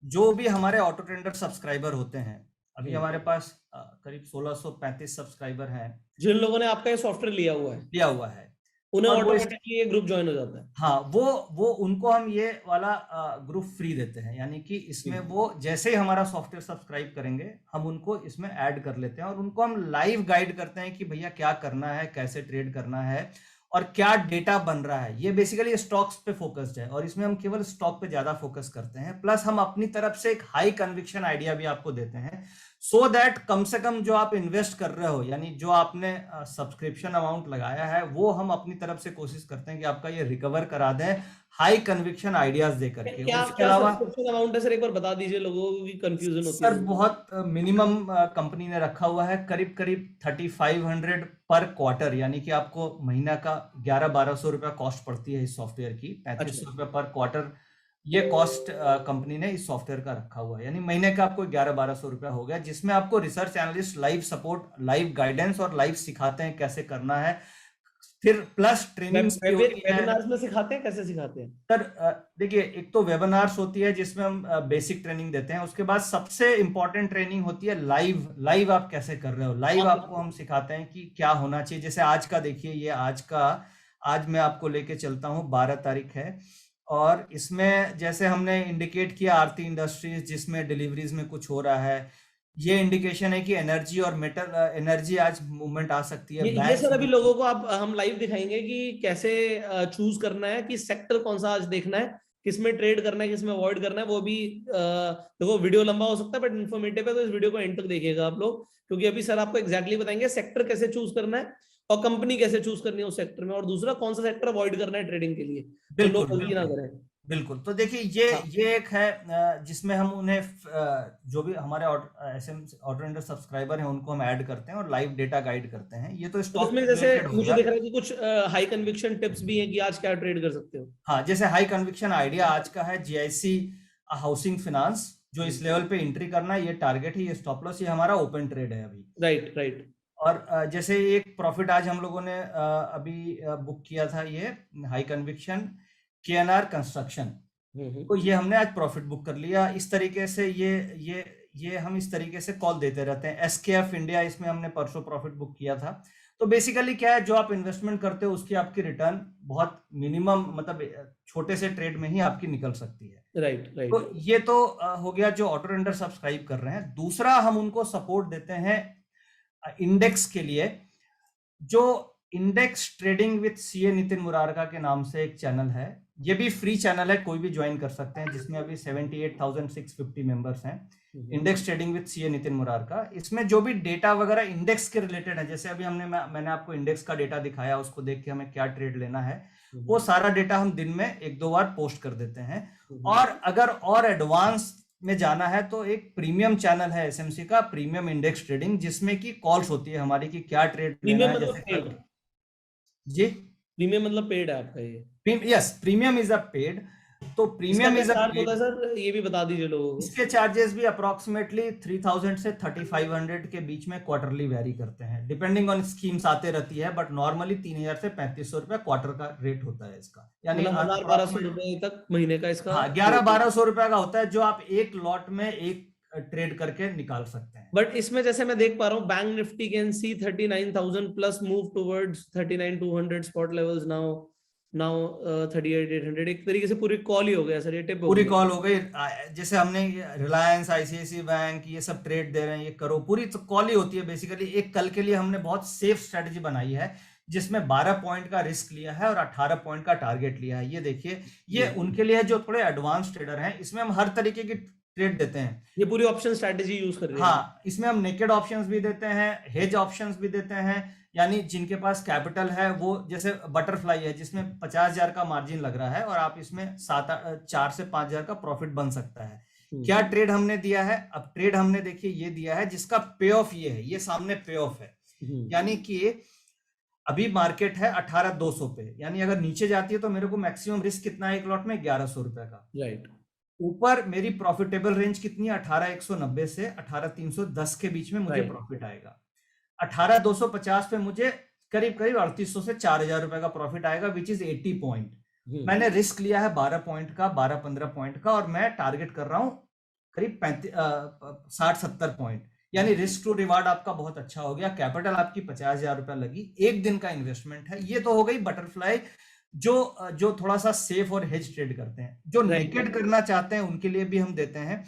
जो भी हमारे ऑटो ट्रेडर सब्सक्राइबर होते हैं, अभी हमारे पास करीब 1635 सब्सक्राइबर हैं जिन लोगों ने आपका ये सॉफ्टवेयर लिया हुआ है उन्हें और वो ऑटोमेटिकली ये ग्रुप ज्वाइन हो जाता है। हाँ, वो उनको हम ये वाला ग्रुप फ्री देते हैं, यानी कि इसमें वो जैसे ही हमारा सॉफ्टवेयर सब्सक्राइब करेंगे हम उनको इसमें ऐड कर लेते हैं और उनको हम लाइव गाइड करते हैं कि भैया क्या करना है, कैसे ट्रेड करना है और क्या डेटा बन रहा है। ये बेसिकली स्टॉक्स पे फोकस्ड है और इसमें हम केवल स्टॉक पे ज्यादा फोकस करते हैं, प्लस हम अपनी तरफ से एक हाई कन्विक्शन आइडिया भी आपको देते हैं, सो दैट कम से कम जो आप इन्वेस्ट कर रहे हो, यानी जो आपने सब्सक्रिप्शन अमाउंट लगाया है, वो हम अपनी तरफ से कोशिश करते हैं कि आपका ये रिकवर करा दें हाई कन्विक्शन आइडियाज दे करके। उसके अलावा सब्सक्रिप्शन अमाउंट है सर, एक बार बता दीजिए, लोगों को कंफ्यूजन होती है सर। बहुत मिनिमम कंपनी ने रखा हुआ है, करीब करीब 3500 पर क्वार्टर, यानी कि आपको महीना का 1100-1200 रुपया कॉस्ट पड़ती है इस सॉफ्टवेयर की। 3500 रुपया पर क्वार्टर ये कॉस्ट कंपनी ने इस सॉफ्टवेयर का रखा हुआ है, यानी महीने का आपको 1100-1200 रुपया हो गया, जिसमें आपको research analyst live support, live guidance और लाइव सिखाते हैं कैसे करना है, फिर प्लस ट्रेनिंग वेबिनार्स में सिखाते हैं, कैसे सिखाते हैं सर? देखिए, एक तो वेबिनार्स होती है जिसमें हम बेसिक ट्रेनिंग देते हैं, उसके बाद सबसे इंपॉर्टेंट ट्रेनिंग होती है लाइव आप कैसे कर रहे हो, लाइव आपको हम सिखाते हैं कि क्या होना चाहिए। जैसे आज का देखिए, ये आज मैं आपको लेके चलता हूँ, 12 तारीख है, और इसमें जैसे हमने इंडिकेट किया आरती इंडस्ट्रीज, जिसमें डिलीवरीज में कुछ हो रहा है, ये इंडिकेशन है कि एनर्जी और मेटल एनर्जी आज मूवमेंट आ सकती है। ये सर अभी लोगों को हम लाइव दिखाएंगे कि कैसे चूज करना है, कि सेक्टर कौन सा आज देखना है, किसमें ट्रेड करना है, किसमें अवॉइड करना है। वो भी देखो वीडियो लंबा हो सकता है बट इन्फॉर्मेटिव है, तो इस वीडियो को एंड तक देखिएगा आप लोग, क्योंकि अभी सर आपको एग्जैक्टली बताएंगे सेक्टर कैसे चूज करना है और कंपनी कैसे चूज करनी है उस सेक्टर में, और दूसरा कौन सा सेक्टर अवॉइड करना है ट्रेडिंग के लिए, तो लोग गलती ना करें। बिल्कुल। तो देखिए, ये एक है जिसमें हम उन्हें जो भी हमारे ऑटो ट्रेडर सब्सक्राइबर हैं उनको हम ऐड करते हैं और लाइव डेटा गाइड करते हैं। ये तो स्टॉक में जैसे मुझे दिख रहा है कि कुछ हाई कन्विक्शन टिप्स भी हैं कि आज क्या ट्रेड कर सकते हो। हाँ, जैसे हाई कन्विक्शन आइडिया आज का है जीआईसी हाउसिंग फाइनेंस, जो इस लेवल पे एंट्री करना है, ये टारगेट है, ये स्टॉप लॉस, ये हमारा ओपन ट्रेड है अभी। राइट। और जैसे एक प्रॉफिट आज हम लोगों ने अभी बुक किया था, ये हाई कन्विक्शन केएनआर कंस्ट्रक्शन, तो ये हमने आज प्रॉफिट बुक कर लिया। इस तरीके से ये हम इस तरीके से कॉल देते रहते हैं। एसकेएफ इंडिया, इसमें हमने परसों प्रॉफिट बुक किया था। तो बेसिकली क्या है, जो आप इन्वेस्टमेंट करते हो उसकी आपकी रिटर्न बहुत मिनिमम, मतलब छोटे से ट्रेड में ही आपकी निकल सकती है। राइट। तो ये तो हो गया जो ऑटो ट्रेडर सब्सक्राइब कर रहे हैं। दूसरा, हम उनको सपोर्ट देते हैं इंडेक्स के लिए, जो index trading with CA Nitin Murarka के नाम से एक चैनल है। ये भी फ्री चैनल है, कोई भी ज्वाइन कर सकते हैं, जिसमें अभी 78,650 मेंबर्स हैं। Index trading with CA Nitin Murarka, इसमें जो भी डेटा वगैरह इंडेक्स के रिलेटेड है, जैसे अभी मैंने आपको इंडेक्स का डेटा दिखाया, उसको देख के हमें क्या ट्रेड लेना है, वो सारा डेटा हम दिन में 1-2 बार पोस्ट कर देते हैं। और अगर और एडवांस में जाना है तो एक प्रीमियम चैनल है एसएमसी का, प्रीमियम इंडेक्स ट्रेडिंग, जिसमें की कॉल्स होती है हमारी कि क्या ट्रेड लेना है। जैसे जी, प्रीमियम मतलब पेड है आपका ये? Yes, premium is a paid. तो premium is a paid sir, ये भी बता दीजिए लोगों को। इसके चार्जेस भी अप्रोक्सीमेटली 3000 से 3500 के बीच में क्वार्टरली वेरी करते हैं, डिपेंडिंग ऑन स्कीम्स आते रहती है, बट नॉर्मली 3000 से 3500 रुपया क्वार्टर का रेट होता है इसका, यानी 1200 रुपए तक महीने का इसका। हाँ, 1100-1200 रुपया का होता है, जो आप एक लॉट में एक ट्रेड करके निकाल सकते हैं। बट इसमें जैसे मैं देख पा रहा हूँ, bank Nifty can see 39,000 plus move towards 39,200 spot levels now 38,800। एक तरीके से पूरी कॉल ही हो गया सर, ये टिप पूरी कॉल हो गई। जैसे हमने रिलायंस, आईसीआईसी बैंक, ये सब ट्रेड दे रहे हैं, ये करो, पूरी तो कॉल ही होती है बेसिकली। एक कल के लिए हमने बहुत सेफ स्ट्रेटजी बनाई है, जिसमें 12 पॉइंट का रिस्क लिया है और 18 पॉइंट का टारगेट लिया है। ये देखिए, ये उनके लिए जो थोड़े एडवांस ट्रेडर हैं, इसमें हम हर तरीके की ट्रेड देते हैं। ये पूरी ऑप्शन स्ट्रेटजी यूज कर रहे हैं। हाँ, इसमें हम नेकेड ऑप्शंस भी देते हैं, हेज ऑप्शंस भी देते हैं, यानी जिनके पास कैपिटल है, वो जैसे बटरफ्लाई है जिसमें 50,000 का मार्जिन लग रहा है और आप इसमें 4 से 5,000 का प्रॉफिट बन सकता है। क्या ट्रेड हमने दिया है? अब ट्रेड हमने देखिए ये दिया है जिसका पे ऑफ ये है, ये सामने पे ऑफ है, यानी कि अभी मार्केट है 18,200 पे, यानी अगर नीचे जाती है तो मेरे को मैक्सिमम रिस्क कितना है एक लॉट में? 1,100 रुपए का। राइट। ऊपर मेरी प्रॉफिटेबल रेंज कितनी है? 18,190 से 18,310 के बीच में मुझे प्रॉफिट आएगा। 18,250 पे मुझे करीब करीब 3,800 से 4,000 रुपए का प्रॉफिट आएगा, विच इज 80 पॉइंट। मैंने रिस्क लिया है 12 पॉइंट का, 12-15 पॉइंट का, और मैं टारगेट कर रहा हूं करीब 60-70 पॉइंट, यानी रिस्क टू रिवार्ड आपका बहुत अच्छा हो गया। कैपिटल आपकी 50,000 रुपए लगी, एक दिन का इन्वेस्टमेंट है। ये तो हो गई बटरफ्लाई, जो थोड़ा सा सेफ और हेज ट्रेड करते हैं। जो नेकेड करना चाहते हैं उनके लिए भी हम देते हैं।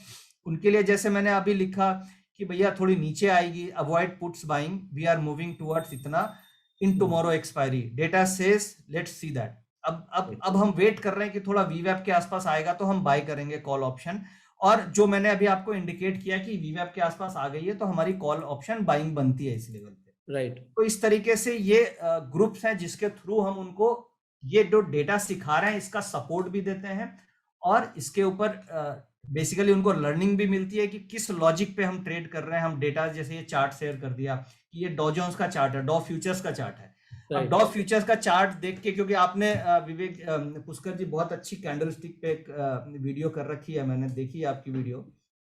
उनके लिए जैसे मैंने अभी लिखा कि भैया थोड़ी नीचे आएगी, avoid puts buying, we are moving towards इतना in tomorrow expiry, data says let's see that. अब हम वेट कर रहे हैं कि थोड़ा वीवैप के आसपास आएगा तो हम बाय करेंगे कॉल ऑप्शन। और जो मैंने अभी आपको इंडिकेट किया कि वीवैप के आसपास आ गई है तो हमारी कॉल ऑप्शन बाइंग बनती है इस लेवल पे। राइट। तो इस तरीके से ये ग्रुप्स हैं जिसके थ्रू हम उनको ये जो डेटा सिखा रहे हैं इसका सपोर्ट भी देते हैं, और इसके ऊपर बेसिकली उनको लर्निंग भी मिलती है कि किस लॉजिक पे हम ट्रेड कर रहे हैं। हम डेटा, जैसे ये चार्ट शेयर कर दिया कि ये डॉ जोन्स का चार्ट है, डॉ फ्यूचर्स का चार्ट है। अब डॉ फ्यूचर्स का चार्ट देख के, क्योंकि आपने विवेक पुष्कर जी बहुत अच्छी कैंडलस्टिक पे एक वीडियो कर रखी है, मैंने देखी है आपकी वीडियो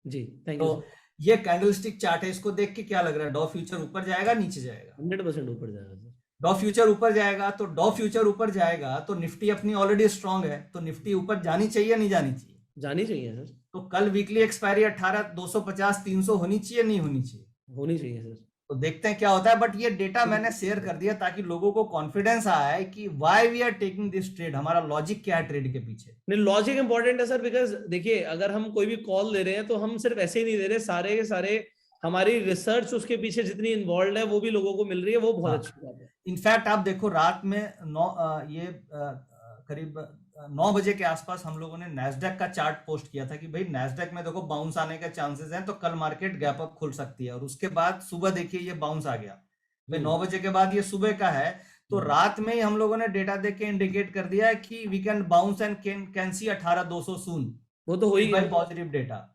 जी, थैंक यू। तो ये कैंडलस्टिक चार्ट है, इसको देख के क्या लग रहा है? डॉ फ्यूचर ऊपर जाएगा नीचे जाएगा? 100% ऊपर जाएगा सर। डॉ फ्यूचर ऊपर जाएगा, तो डॉ फ्यूचर ऊपर जाएगा तो निफ्टी अपनी ऑलरेडी स्ट्रांग है, तो निफ्टी ऊपर जानी चाहिए नहीं जानी चाहिए? जानी चाहिए सर। तो कल वीकली एक्सपायरी 18,250 300 होनी चाहिए नहीं होनी चाहिए? होनी चाहिए सर। तो देखते हैं क्या होता है। बट ये डेटा मैंने शेयर कर दिया ताकि लोगों को कॉन्फिडेंस आए कि why we are taking this trade, हमारा लॉजिक क्या है ट्रेड के पीछे। नहीं, लॉजिक इंपॉर्टेंट है सर, बिकॉज देखिए अगर हम कोई भी कॉल दे रहे हैं तो हम सिर्फ ऐसे ही नहीं दे रहे, सारे के सारे हमारी रिसर्च उसके पीछे जितनी इन्वॉल्व है वो भी लोगों को मिल रही है, वो बहुत अच्छी बात है। इनफैक्ट आप देखो रात में करीब 9 बजे के आसपास हम लोगों ने नैस्डैक का चार्ट पोस्ट किया था कि भाई नैस्डैक में देखो बाउंस आने के चांसेस हैं, तो कल मार्केट गैप अप खुल सकती है। और उसके बाद सुबह देखिए ये बाउंस आ गया, भाई 9 बजे के बाद ये सुबह का है, तो रात में ही हम लोगों ने डेटा देख के इंडिकेट कर दिया है कि we can bounce and can see 18,200 soon. वो तो हो ही गया पॉजिटिव डेटा।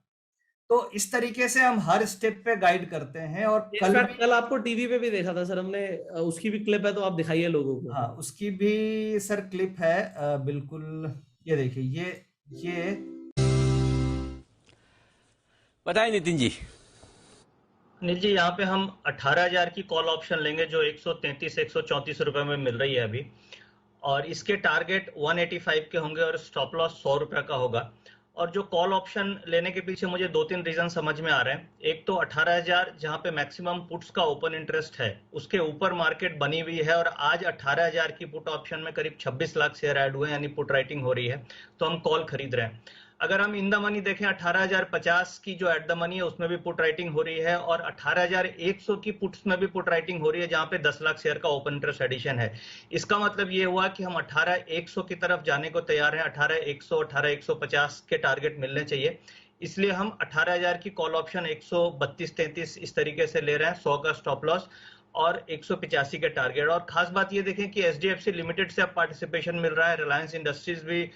तो इस तरीके से हम हर स्टेप पे गाइड करते हैं। और कल आपको टीवी पे भी देखा था सर हमने, उसकी भी क्लिप है तो आप दिखाइए लोगों को। हाँ, उसकी भी सर क्लिप है, बिल्कुल। ये देखिए, ये बताइए नितिन जी। अनिल जी, यहाँ पे हम 18,000 की कॉल ऑप्शन लेंगे जो 133-134 रुपए में मिल रही है अभी, और इसके टारगेट 185 के होंगे और स्टॉप लॉस 100 रुपए का होगा। और जो कॉल ऑप्शन लेने के पीछे मुझे 2-3 रीजन समझ में आ रहे हैं। एक तो 18,000 जहां पे मैक्सिमम पुट्स का ओपन इंटरेस्ट है, उसके ऊपर मार्केट बनी हुई है, और आज 18,000 की पुट ऑप्शन में करीब 26 लाख शेयर ऐड हुए, यानी पुट राइटिंग हो रही है, तो हम कॉल खरीद रहे हैं। अगर हम इन द मनी देखें, 18,050 की जो एट द मनी है उसमें भी पुट राइटिंग हो रही है, और 18,100 की पुट्स में भी पुट राइटिंग हो रही है जहां पे 10 लाख शेयर का ओपन इंटरेस्ट एडिशन है। इसका मतलब ये हुआ कि हम 18,100 की तरफ जाने को तैयार हैं। 18,100, 18,150 के टारगेट मिलने चाहिए, इसलिए हम 18,000 की कॉल ऑप्शन 132-33 इस तरीके से ले रहे हैं, 100 का स्टॉप लॉस और 185 के टारगेट। और खास बात ये देखें कि एचडीएफसी लिमिटेड से अब पार्टिसिपेशन मिल रहा है, रिलायंस इंडस्ट्रीज भी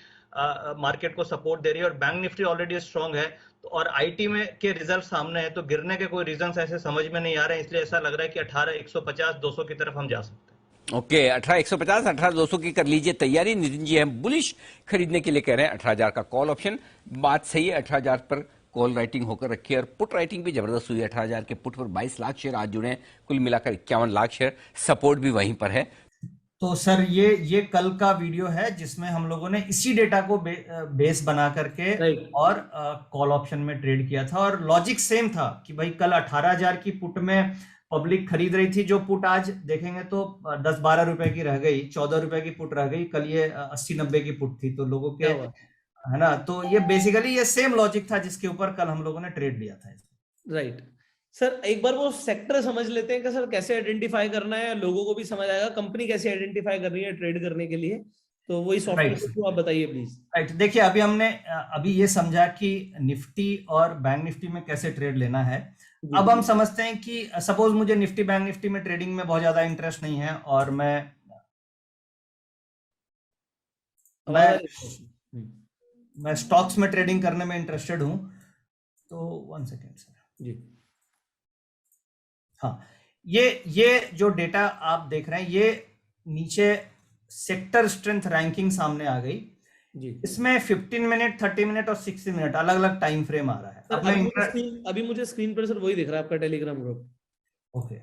मार्केट को सपोर्ट दे रही है, और बैंक निफ्टी ऑलरेडी स्ट्रांग है, तो और आईटी में के रिजल्ट सामने है, तो गिरने के कोई रीजंस ऐसे समझ में नहीं आ रहे हैं। इसलिए ऐसा लग रहा है कि 18,150-200 की तरफ हम जा सकते हैं। ओके, 18,150, 18,200 की कर लीजिए तैयारी। नितिन जी हम बुलिश खरीदने के लिए कह रहे हैं 18,000 का कॉल ऑप्शन। बात सही है, 18,000 पर कॉल राइटिंग होकर रखी है, और पुट राइटिंग भी जबरदस्त हुई है। 18,000 के पुट पर 22 लाख शेयर आज जुड़े हैं, कुल मिलाकर 51 लाख शेयर, सपोर्ट भी वहीं पर है। तो सर ये कल का वीडियो है जिसमें हम लोगों ने इसी डेटा को बेस बना करके और कॉल ऑप्शन में ट्रेड किया था, और लॉजिक सेम था कि भाई कल 18,000 की पुट में पब्लिक खरीद रही थी, जो पुट आज देखेंगे तो 10-12 रुपए की रह गई, 14 रुपए की पुट रह गई, कल ये 80-90 की पुट थी, तो लोगों के, है ना, तो ये बेसिकली ये सेम लॉजिक था जिसके ऊपर कल हम लोगों ने ट्रेड लिया था। राइट सर, एक बार वो सेक्टर समझ लेते हैं कि सर कैसे आइडेंटिफाई करना है, लोगों को भी समझ आएगा कंपनी कैसे आइडेंटिफाई कर रही है ट्रेड करने के लिए, तो वही सॉफ्टवेयर के थ्रू आप बताइए प्लीज। राइट, देखिए अभी हमने ये समझा कि निफ्टी और बैंक निफ्टी में कैसे ट्रेड लेना है। जी अब हम समझते हैं कि सपोज मुझे निफ्टी बैंक निफ्टी में ट्रेडिंग में बहुत ज्यादा इंटरेस्ट नहीं है और आवाज आ मैं रही है? मैं स्टॉक्स में ट्रेडिंग करने में इंटरेस्टेड हूं, तो 1 सेकेंड सर। जी हाँ, ये जो डेटा आप देख रहे हैं, ये नीचे सेक्टर स्ट्रेंथ रैंकिंग सामने आ गई। जी इसमें 15 मिनट, 30 मिनट और 60 मिनट अलग अलग टाइम फ्रेम आ रहा है। सर, अब मैं अभी मुझे स्क्रीन पर सर वही दिख रहा है, आपका टेलीग्राम ग्रुप। ओके,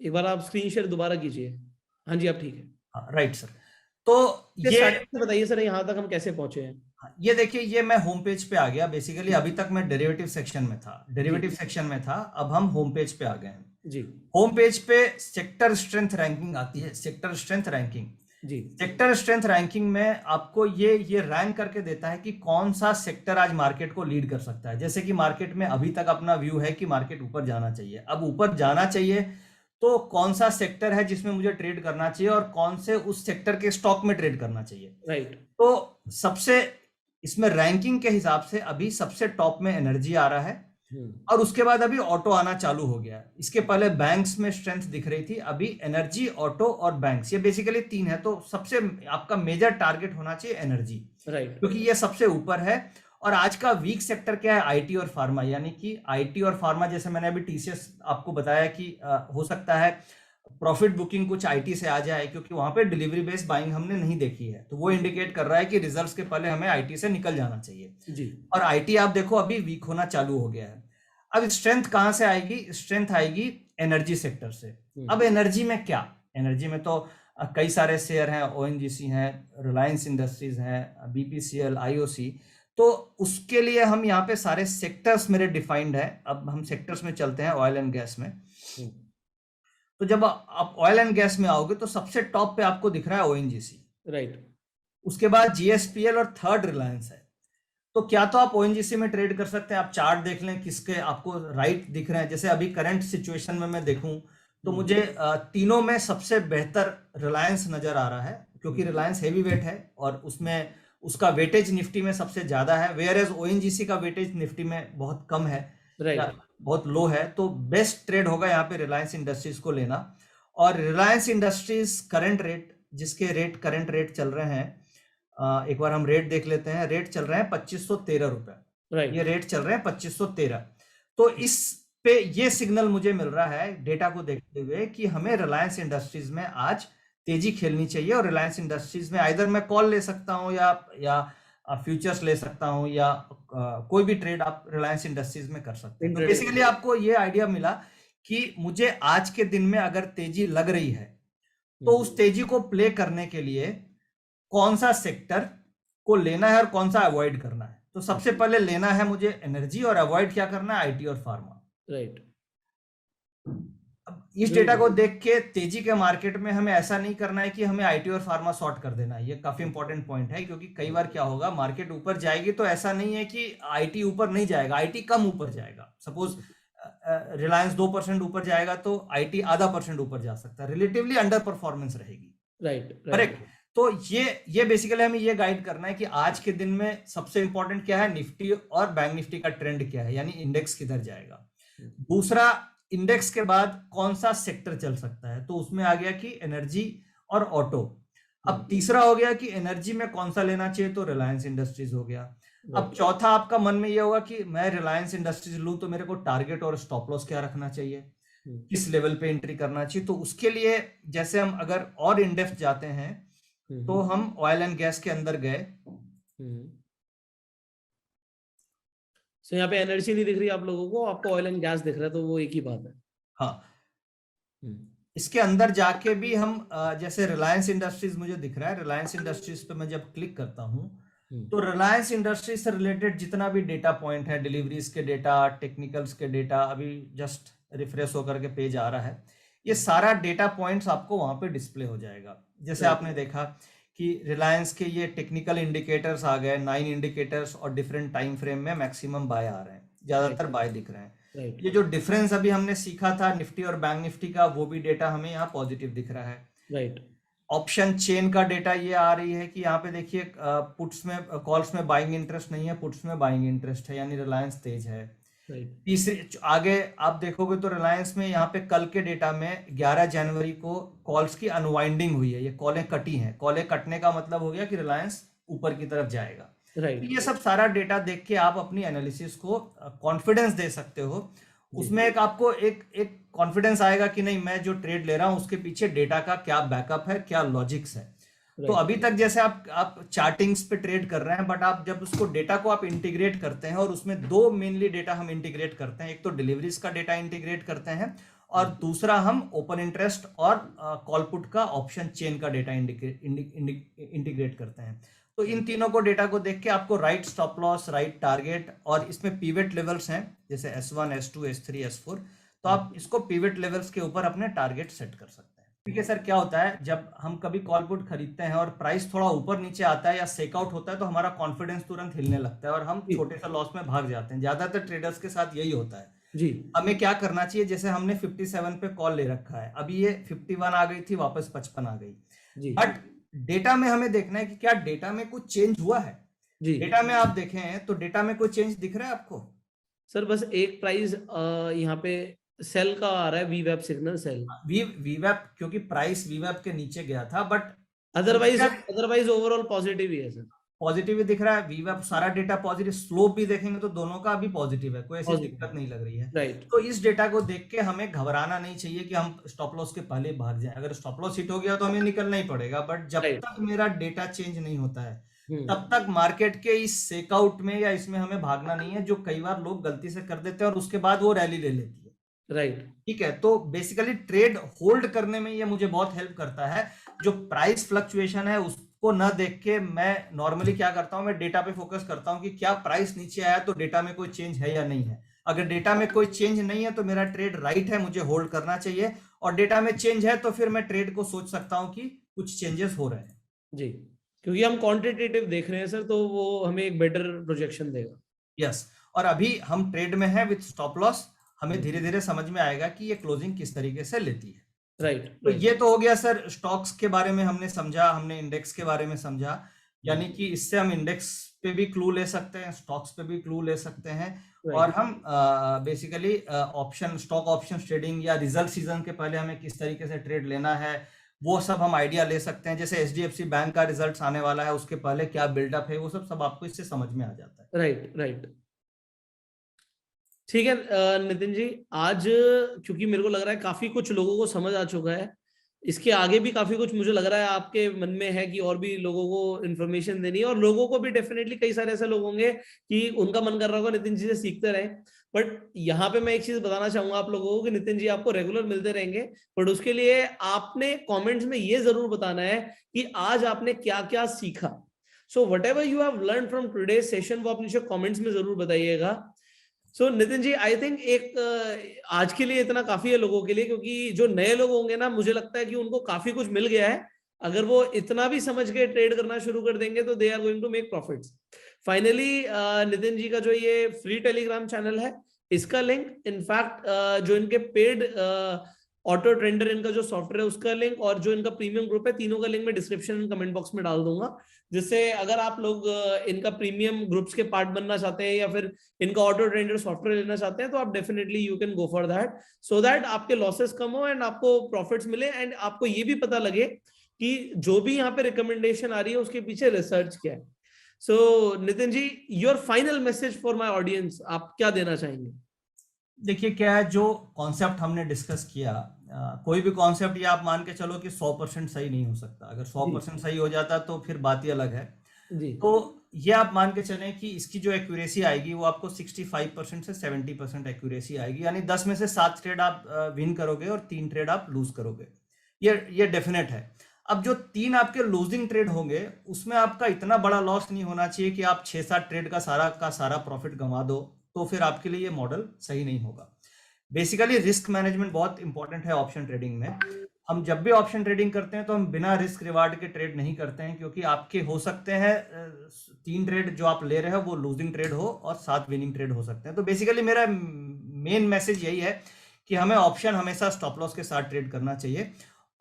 एक बार आप स्क्रीन शेयर दोबारा कीजिए। हाँ जी, आप ठीक है। हाँ राइट सर। तो ये स्टार्टिंग से बताइए सर, यहाँ तक हम कैसे पहुंचे हैं? ये देखिए, ये मैं होम पेज पे आ गया। बेसिकली अभी तक मैं डेरिवेटिव सेक्शन में था, अब हम होम पेज पे आ गए हैं। जी होम पेज पे सेक्टर स्ट्रेंथ रैंकिंग आती है। सेक्टर स्ट्रेंथ रैंकिंग, जी सेक्टर स्ट्रेंथ रैंकिंग में आपको ये रैंक करके देता है कि कौन सा सेक्टर आज मार्केट को लीड कर सकता है। जैसे कि मार्केट में अभी तक अपना व्यू है कि मार्केट ऊपर जाना चाहिए। अब ऊपर जाना चाहिए तो कौन सा सेक्टर है जिसमें मुझे ट्रेड करना चाहिए और कौन से उस सेक्टर के स्टॉक में ट्रेड करना चाहिए। राइट। तो सबसे इसमें रैंकिंग के हिसाब से अभी सबसे टॉप में एनर्जी आ रहा है और उसके बाद अभी ऑटो आना चालू हो गया है। इसके पहले बैंक्स में स्ट्रेंथ दिख रही थी, अभी एनर्जी, ऑटो और बैंक्स, ये बेसिकली 3 है। तो सबसे आपका मेजर टारगेट होना चाहिए एनर्जी, राइट क्योंकि ये सबसे ऊपर है। और आज का वीक सेक्टर क्या है? आईटी और फार्मा। यानी कि आईटी और फार्मा, जैसे मैंने अभी टीसीएस आपको बताया कि हो सकता है प्रॉफिट बुकिंग कुछ आईटी से आ जाए, क्योंकि वहां पे डिलीवरी बेस्ड बाइंग हमने नहीं देखी है। तो वो इंडिकेट कर रहा है कि रिजल्ट्स के पहले हमें आईटी से निकल जाना चाहिए जी और आईटी आप देखो अभी वीक होना चालू हो गया है। अब स्ट्रेंथ कहां से आएगी? स्ट्रेंथ आएगी एनर्जी सेक्टर से। अब एनर्जी में क्या? एनर्जी में तो कई सारे शेयर हैं, ओएनजीसी हैं, रिलायंस इंडस्ट्रीज हैं, बीपीसीएल, आईओसी। तो उसके लिए हम यहाँ पे सारे सेक्टर्स मेरे डिफाइंड है। अब हम सेक्टर्स में चलते हैं, ऑयल एंड गैस में। तो जब आप ऑयल एंड गैस में आओगे तो सबसे टॉप पे आपको दिख रहा है ओएनजीसी, राइट। उसके बाद जीएसपीएल और थर्ड रिलायंस है। तो क्या तो आप ओएनजीसी में ट्रेड कर सकते हैं। आप चार्ट देख लें किसके आपको राइट दिख रहे हैं। जैसे अभी करंट सिचुएशन में मैं देखूं तो मुझे तीनों में सबसे बेहतर रिलायंस नजर आ रहा है, क्योंकि रिलायंस हेवी वेट है और उसमें उसका वेटेज निफ्टी में सबसे ज्यादा है, वेयर एज ओएनजीसी का वेटेज निफ्टी में बहुत कम है, बहुत लो है। तो बेस्ट ट्रेड होगा यहाँ पे रिलायंस इंडस्ट्रीज को लेना। और रिलायंस इंडस्ट्रीज करंट रेट, जिसके रेट करंट रेट चल रहे हैं, एक बार हम रेट देख लेते हैं। रेट चल रहे हैं 2513 रुपए। ये रेट चल रहे हैं 2513। तो इस पे ये सिग्नल मुझे मिल रहा है डेटा को देखते हुए कि हमें रिलायंस इंडस्ट्रीज में आज तेजी खेलनी चाहिए। और रिलायंस इंडस्ट्रीज में आइदर मैं कॉल ले सकता हूं या फ्यूचर्स ले सकता हूं, या कोई भी ट्रेड आप रिलायंस इंडस्ट्रीज में कर सकते हैं। तो बेसिकली आपको ये आइडिया मिला कि मुझे आज के दिन में अगर तेजी लग रही है तो उस तेजी को प्ले करने के लिए कौन सा सेक्टर को लेना है और कौन सा अवॉइड करना है। तो सबसे पहले लेना है मुझे एनर्जी और अवॉइड क्या करना है? आईटी और फार्मा। राइट। अब इस डेटा को देख के तेजी के मार्केट में हमें ऐसा नहीं करना है कि हमें आईटी और फार्मा शॉर्ट कर देना है। ये काफी इंपॉर्टेंट पॉइंट है, क्योंकि कई बार क्या होगा, मार्केट ऊपर जाएगी तो ऐसा नहीं है कि आईटी ऊपर नहीं जाएगा, आईटी कम ऊपर जाएगा। सपोज रिलायंस 2% ऊपर जाएगा तो आईटी आधा % ऊपर जा सकता है, रिलेटिवली अंडर परफॉर्मेंस रहेगी। राइट। करेक्ट। तो ये बेसिकली हमें ये गाइड करना है कि आज के दिन में सबसे इंपॉर्टेंट क्या है, निफ्टी और बैंक निफ्टी का ट्रेंड क्या है, यानी इंडेक्स किधर जाएगा। दूसरा, इंडेक्स के बाद कौन सा सेक्टर चल सकता है, तो उसमें आ गया कि एनर्जी और ऑटो। अब तीसरा हो गया कि एनर्जी में कौन सा लेना चाहिए, तो रिलायंस इंडस्ट्रीज हो गया। अब चौथा आपका मन में ये होगा कि मैं रिलायंस इंडस्ट्रीज लूं तो मेरे को टारगेट और स्टॉप लॉस क्या रखना चाहिए, किस लेवल पे एंट्री करना चाहिए। तो उसके लिए जैसे हम अगर और इन डेप्थ जाते हैं तो हम ऑयल एंड गैस के अंदर गए। सो यहाँ पे एनर्जी नहीं दिख रही आप लोगों को, आपको ऑयल एंड गैस दिख रहा है, तो वो एक ही बात है। हाँ, इसके अंदर जाके भी हम जैसे रिलायंस इंडस्ट्रीज मुझे दिख रहा है, रिलायंस इंडस्ट्रीज पे मैं जब क्लिक करता हूं तो रिलायंस इंडस्ट्रीज से रिलेटेड जितना भी डेटा पॉइंट है, डिलीवरीज के डेटा, टेक्निकल्स के डेटा, अभी जस्ट रिफ्रेश होकर के पेज आ रहा है, ये सारा डेटा पॉइंट्स आपको वहां पे डिस्प्ले हो जाएगा। जैसे आपने देखा कि रिलायंस के ये टेक्निकल इंडिकेटर्स आ गए, 9 इंडिकेटर्स, और डिफरेंट टाइम फ्रेम में मैक्सिमम बाय आ रहे हैं, ज्यादातर बाय दिख रहे हैं। ये जो डिफरेंस अभी हमने सीखा था निफ्टी और बैंक निफ्टी का, वो भी डेटा हमें यहाँ पॉजिटिव दिख रहा है। राइट। ऑप्शन चेन का डेटा ये आ रही है कि यहाँ पे देखिए पुट्स में, कॉल्स में बाइंग इंटरेस्ट नहीं है, पुट्स में बाइंग इंटरेस्ट है, यानी रिलायंस तेज है। राइट तीसरी आगे आप देखोगे तो रिलायंस में यहाँ पे कल के डेटा में 11 जनवरी को कॉल्स की अनवाइंडिंग हुई है, ये कॉलें कटी हैं। कॉलें कटने का मतलब हो गया कि रिलायंस ऊपर की तरफ जाएगा। तो राइट ये सब सारा डेटा देख के आप अपनी एनालिसिस को कॉन्फिडेंस दे सकते हो। उसमें एक आपको एक कॉन्फिडेंस आएगा कि नहीं, मैं जो ट्रेड ले रहा हूँ उसके पीछे डेटा का क्या बैकअप है, क्या लॉजिक्स है। तो अभी तक जैसे आप चार्टिंग्स पे ट्रेड कर रहे हैं, बट आप जब उसको डेटा को आप इंटीग्रेट करते हैं, और उसमें दो मेनली डेटा हम इंटीग्रेट करते हैं, एक तो डिलीवरीज का डेटा इंटीग्रेट करते हैं और दूसरा हम ओपन इंटरेस्ट और कॉल पुट का ऑप्शन चेन का डेटा इंटीग्रेट करते हैं। तो इन तीनों को डेटा को देख के आपको right stop loss, right target, और इसमें पीवेट लेवल्स हैं जैसे S1, S2, S3, S4, तो आप इसको पीवेट लेवल्स के ऊपर अपने टारगेट सेट कर सकते हैं। ठीक है सर, क्या होता है जब हम कभी कॉल पुट खरीदते हैं और प्राइस थोड़ा ऊपर नीचे आता है या सेकआउट होता है, तो हमारा कॉन्फिडेंस तुरंत हिलने लगता है और हम छोटे सा लॉस में भाग जाते हैं। ज्यादातर ट्रेडर्स के साथ यही होता है जी। हमें क्या करना चाहिए, जैसे हमने 57 पे कॉल ले रखा है, अभी ये 51 आ गई थी, वापस 55 आ गई जी। बट डेटा में हमें देखना है कि क्या डेटा में कुछ चेंज हुआ है। जी डेटा में आप देखें तो डेटा में कोई चेंज दिख रहा है आपको? सर बस एक प्राइस यहाँ पे सेल का आ रहा है, वीवैप सिग्नल सेल। वीवैप, क्योंकि प्राइस वीवैप के नीचे गया था, बट अदरवाइज ओवरऑल पॉजिटिव ही है सर। पॉजिटिव ही दिख रहा है। वीवैप सारा डेटा पॉजिटिव, स्लोप भी देखेंगे तो दोनों का अभी पॉजिटिव है, कोई ऐसी दिक्कत नहीं लग रही है। राइट। तो इस डेटा को देख के हमें घबराना नहीं चाहिए कि हम स्टॉप लॉस के पहले भाग जाएं। अगर स्टॉप लॉस हिट हो गया तो हमें निकलना ही पड़ेगा, बट जब तक मेरा डेटा चेंज नहीं होता है तब तक मार्केट के इस सेकआउट में या इसमें हमें भागना नहीं है, जो कई बार लोग गलती से कर देते हैं और उसके बाद वो रैली ले लेती है। राइट। ठीक है, तो बेसिकली ट्रेड होल्ड करने में ये मुझे बहुत हेल्प करता है। जो प्राइस फ्लक्चुएशन है उसको न देख के मैं नॉर्मली क्या करता हूं, मैं डेटा पे फोकस करता हूं कि क्या प्राइस नीचे आया तो डेटा में कोई चेंज है या नहीं है। अगर डेटा में कोई चेंज नहीं है तो मेरा ट्रेड राइट है, मुझे होल्ड करना चाहिए, और डेटा में चेंज है तो फिर मैं ट्रेड को सोच सकता हूं कि कुछ चेंजेस हो रहे हैं। जी, क्योंकि हम क्वांटिटेटिव देख रहे हैं सर, तो वो हमें एक बेटर प्रोजेक्शन देगा। यस, और अभी हम ट्रेड में है विद स्टॉप लॉस, हमें धीरे धीरे समझ में आएगा कि ये क्लोजिंग किस तरीके से लेती है। राइट। तो ये तो हो गया सर, स्टॉक्स के बारे में हमने समझा, हमने इंडेक्स के बारे में समझा, यानी कि इससे हम इंडेक्स पे भी क्लू ले सकते हैं, स्टॉक्स पे भी क्लू ले सकते हैं, और हम basically option, stock option trading या रिजल्ट सीजन के पहले हमें किस तरीके से ट्रेड लेना है वो सब हम आइडिया ले सकते हैं। जैसे HDFC बैंक का रिजल्ट्स आने वाला है, उसके पहले क्या बिल्डअप है, वो सब आपको इससे समझ में आ जाता है। Right right. ठीक है नितिन जी, आज क्योंकि मेरे को लग रहा है काफी कुछ लोगों को समझ आ चुका है, इसके आगे भी काफी कुछ मुझे लग रहा है आपके मन में है कि और भी लोगों को इन्फॉर्मेशन देनी है, और लोगों को भी डेफिनेटली कई सारे ऐसे लोग होंगे कि उनका मन कर रहा होगा नितिन जी से सीखते रहे। बट यहाँ पे मैं एक चीज बताना चाहूंगा आप लोगों को कि नितिन जी आपको रेगुलर मिलते रहेंगे, बट उसके लिए आपने कमेंट्स में ये जरूर बताना है कि आज आपने क्या क्या सीखा। So what ever you have learn from today session वो आप नीचे कमेंट्स में जरूर बताइएगा। सो नितिन जी, आई थिंक एक आज के लिए इतना काफी है लोगों के लिए, क्योंकि जो नए लोग होंगे ना, मुझे लगता है कि उनको काफी कुछ मिल गया है। अगर वो इतना भी समझ के ट्रेड करना शुरू कर देंगे तो they are going to make profits. Finally Nitin ji का जो ये फ्री टेलीग्राम चैनल है, इसका लिंक, इनफैक्ट जो इनके पेड ऑटो ट्रेंडर इनका जो सॉफ्टवेयर है उसका लिंक, और जो इनका प्रीमियम ग्रुप है, तीनों का लिंक मैं डिस्क्रिप्शन एंड कमेंट बॉक्स में डाल दूंगा, जिससे अगर आप लोग इनका प्रीमियम ग्रुप्स के पार्ट बनना चाहते हैं या फिर इनका ऑटो ट्रेंडर सॉफ्टवेयर लेना चाहते हैं, तो आप definitely you can go for that, so that आपके लॉसेस कम हो एंड आपको प्रॉफिट्स मिले, एंड आपको ये भी पता लगे कि जो भी यहाँ पे रिकमेंडेशन आ रही है उसके पीछे रिसर्च क्या है। So Nitin ji, your final message for my audience, आप क्या देना चाहेंगे? देखिए, क्या है, जो कॉन्सेप्ट हमने डिस्कस किया, कोई भी कॉन्सेप्ट ये आप मान के चलो कि 100% सही नहीं हो सकता। अगर 100% सही हो जाता तो फिर बात ही अलग है जी। तो ये आप मान के चलें कि इसकी जो एक्यूरेसी आएगी वो आपको 65% से 70% एक्यूरेसी आएगी, यानी 10 में से 7 ट्रेड आप विन करोगे और 3 ट्रेड आप लूज करोगे, ये डेफिनेट है। अब जो 3 आपके लूजिंग ट्रेड होंगे उसमें आपका इतना बड़ा लॉस नहीं होना चाहिए कि आप 6-7 ट्रेड का सारा प्रॉफिट गंवा दो, तो फिर आपके लिए ये मॉडल सही नहीं होगा। बेसिकली रिस्क मैनेजमेंट बहुत इंपॉर्टेंट है ऑप्शन ट्रेडिंग में। हम जब भी ऑप्शन ट्रेडिंग करते हैं तो हम बिना रिस्क रिवार्ड के ट्रेड नहीं करते हैं, क्योंकि आपके हो सकते हैं 3 ट्रेड जो आप ले रहे हो वो लूजिंग ट्रेड हो और 7 विनिंग ट्रेड हो सकते हैं। तो बेसिकली मेरा मेन मैसेज यही है कि हमें ऑप्शन हमेशा स्टॉप लॉस के साथ ट्रेड करना चाहिए,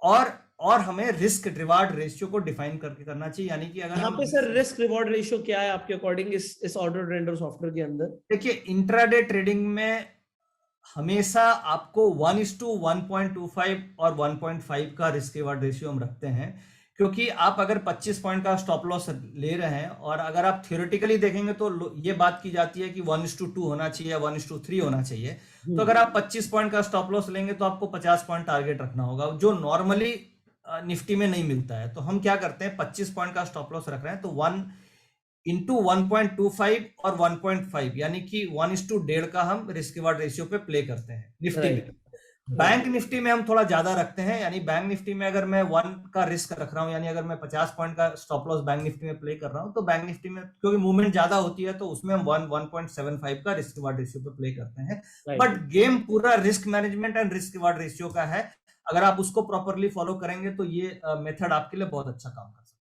और और हमें रिस्क रिवार्ड रेशियो को डिफाइन करके करना चाहिए, यानी कि अगर यहाँ हम पे सर रिस्क रिवॉर्ड रेशियो क्या है आपके अकॉर्डिंग इस ऑटो ट्रेडर सॉफ्टवेयर के अंदर? देखिए, इंट्राडे ट्रेडिंग में हमेशा आपको 1:1.25 और 1.5 का रिस्क रिवार्ड रेशियो हम रखते हैं, क्योंकि आप अगर 25 पॉइंट का स्टॉप लॉस ले रहे हैं और अगर आप थियोरेटिकली देखेंगे तो ये बात की जाती है कि 1:2 होना चाहिए या 1:3 होना चाहिए। तो अगर आप 25 पॉइंट का स्टॉप लॉस लेंगे तो आपको 50 पॉइंट टारगेट रखना होगा, जो नॉर्मली निफ्टी में नहीं मिलता है। तो हम क्या करते हैं, 25 पॉइंट का स्टॉप लॉस रख रहे हैं तो 1:1.25 और 1.5 यानी कि 1:1.5 का हम रिस्क रिवार्ड रेशियो पे प्ले करते हैं निफ्टी में। बैंक निफ्टी में हम थोड़ा ज्यादा रखते हैं, यानी बैंक निफ्टी में अगर मैं 1 का रिस्क रख रहा हूं, यानी अगर मैं 50 पॉइंट का स्टॉप लॉस बैंक निफ्टी में प्ले कर रहा हूं, तो बैंक निफ्टी में क्योंकि मूवमेंट ज्यादा होती है तो उसमें हम 1.75 का रिस्क रिवार्ड रेशियो पे प्ले करते हैं। बट गेम पूरा risk management and risk reward ratio का है। अगर आप उसको प्रॉपरली फॉलो करेंगे तो ये मेथड आपके लिए बहुत अच्छा काम कर सकता है।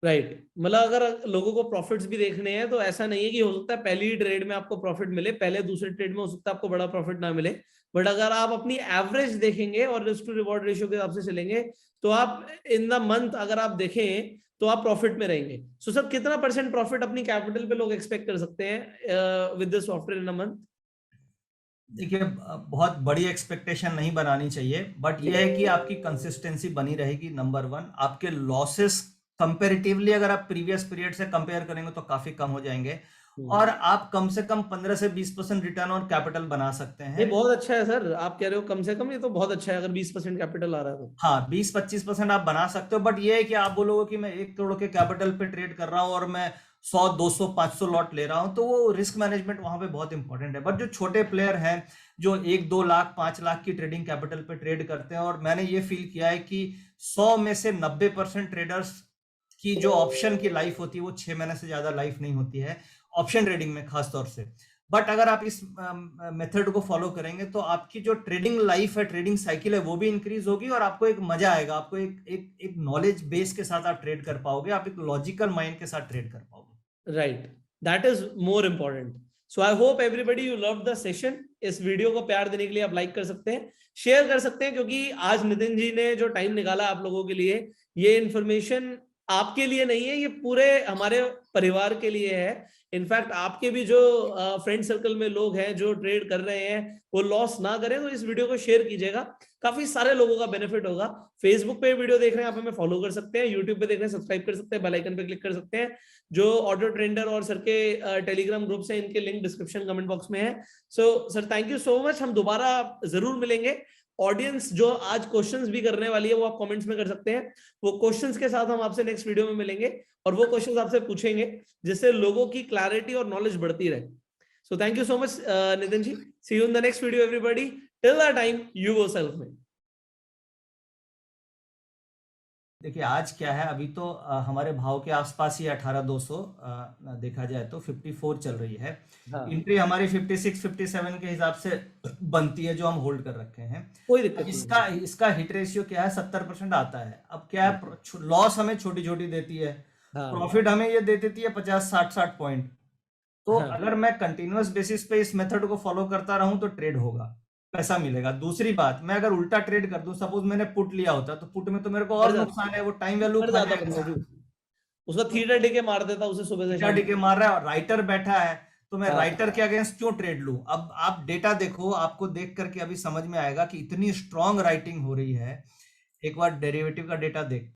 राइट, मतलब अगर लोगों को प्रॉफिट्स भी देखने हैं तो ऐसा नहीं है कि हो सकता है पहली ही ट्रेड में आपको प्रॉफिट मिले, पहले दूसरे ट्रेड में हो सकता है आपको बड़ा प्रॉफिट ना मिले, बट अगर आप अपनी एवरेज देखेंगे और रिस्क टू रिवॉर्ड रेशियो के हिसाब से चलेंगे तो आप इन द मंथ अगर आप देखें तो आप प्रॉफिट में रहेंगे। सो सर कितना % प्रॉफिट अपनी कैपिटल पे लोग एक्सपेक्ट कर सकते हैं with this software in a month? देखिए, बहुत बड़ी एक्सपेक्टेशन नहीं बनानी चाहिए, बट ये है कि आपकी कंसिस्टेंसी बनी रहेगी। नंबर 1, आपके लॉसेस कंपैरेटिवली अगर आप प्रीवियस पीरियड से कंपेयर करेंगे तो काफी कम हो जाएंगे और आप कम से कम 15 से 20% रिटर्न ऑन कैपिटल बना सकते हैं। ये बहुत अच्छा है सर, आप कह रहे हो कम से कम, ये तो बहुत अच्छा है अगर 20% कैपिटल आ रहा है तो। हाँ, 20-25% आप बना सकते हो, बट ये है कि आप बोलोगे कि मैं 1 करोड़ के कैपिटल पे ट्रेड कर रहा हूँ और मैं 100, 200, 500 लॉट ले रहा हूँ, तो वो रिस्क मैनेजमेंट वहां पे बहुत इंपॉर्टेंट है। बट जो छोटे प्लेयर हैं जो 1-2 लाख 5 लाख की ट्रेडिंग कैपिटल पे ट्रेड करते हैं, और मैंने ये फील किया है कि 100 में से 90% ट्रेडर्स की जो ऑप्शन की लाइफ होती है वो 6 महीने से ज्यादा लाइफ नहीं होती है, ऑप्शन ट्रेडिंग में खास तौर से। बट अगर आप इस मेथड को फॉलो करेंगे तो आपकी जो ट्रेडिंग लाइफ है, ट्रेडिंग साइकिल है, वो भी इंक्रीज होगी और आपको एक मजा आएगा, आपको एक नॉलेज बेस के साथ आप ट्रेड कर पाओगे, आप एक लॉजिकल माइंड के साथ ट्रेड कर पाओगे। Right, that is more important. So I hope everybody you loved the session. इस वीडियो को प्यार देने के लिए आप लाइक कर सकते हैं, शेयर कर सकते हैं, क्योंकि आज नितिन जी ने जो टाइम निकाला आप लोगों के लिए, ये इंफॉर्मेशन आपके लिए नहीं है, ये पूरे हमारे परिवार के लिए है। इनफैक्ट आपके भी जो फ्रेंड सर्कल में लोग हैं जो ट्रेड कर रहे हैं वो लॉस ना करें, तो इस वीडियो को शेयर कीजिएगा, काफी सारे लोगों का बेनिफिट होगा। फेसबुक पे वीडियो देख रहे हैं आप हमें फॉलो कर सकते हैं, यूट्यूब पे देख रहे हैं सब्सक्राइब कर सकते हैं, बेल आइकन पे क्लिक कर सकते हैं। जो ऑटो ट्रेडर और सर के टेलीग्राम ग्रुप्स हैं इनके लिंक डिस्क्रिप्शन कमेंट बॉक्स में है। So sir thank you so much, हम दोबारा जरूर मिलेंगे। ऑडियंस जो आज क्वेश्चंस भी करने वाली है वो आप कमेंट्स में कर सकते हैं, वो क्वेश्चंस के साथ हम आपसे नेक्स्ट वीडियो में मिलेंगे और वो क्वेश्चंस आपसे पूछेंगे जिससे लोगों की क्लैरिटी और नॉलेज बढ़ती रहे। So thank you so much Nitin ji, see you in the next video everybody, till the time you go self में। देखिए, आज क्या है, अभी तो हमारे भाव के आसपास ही 18,200 देखा जाए तो 54 चल रही है। एंट्री हमारी 56, 57 के हिसाब से बनती है जो हम होल्ड कर रखे हैं। कोई दिक्कत नहीं। इसका हिट रेशियो क्या है, 70% आता है। अब क्या है, लॉस हमें छोटी छोटी देती है, प्रॉफिट हमें ये दे देती है 50-60 पॉइंट। तो अगर मैं कंटिन्यूअस बेसिस पे इस मेथड को फॉलो करता रहूं तो ट्रेड होगा, पैसा मिलेगा। दूसरी बात, मैं अगर उल्टा ट्रेड कर दूं, सपोज मैंने पुट लिया होता तो पुट में तो मेरे को और नुकसान है, वो टाइम वैल्यू उसका थीटा डीके मार देता, उसे सुबह से डीके मार रहा है और राइटर बैठा है, तो मैं राइटर के अगेंस्ट क्यों ट्रेड लूं। अब आप डेटा देखो, आपको देख करके अभी समझ में आएगा कि इतनी स्ट्रॉन्ग राइटिंग हो रही है। एक बार डेरिवेटिव का डेटा देख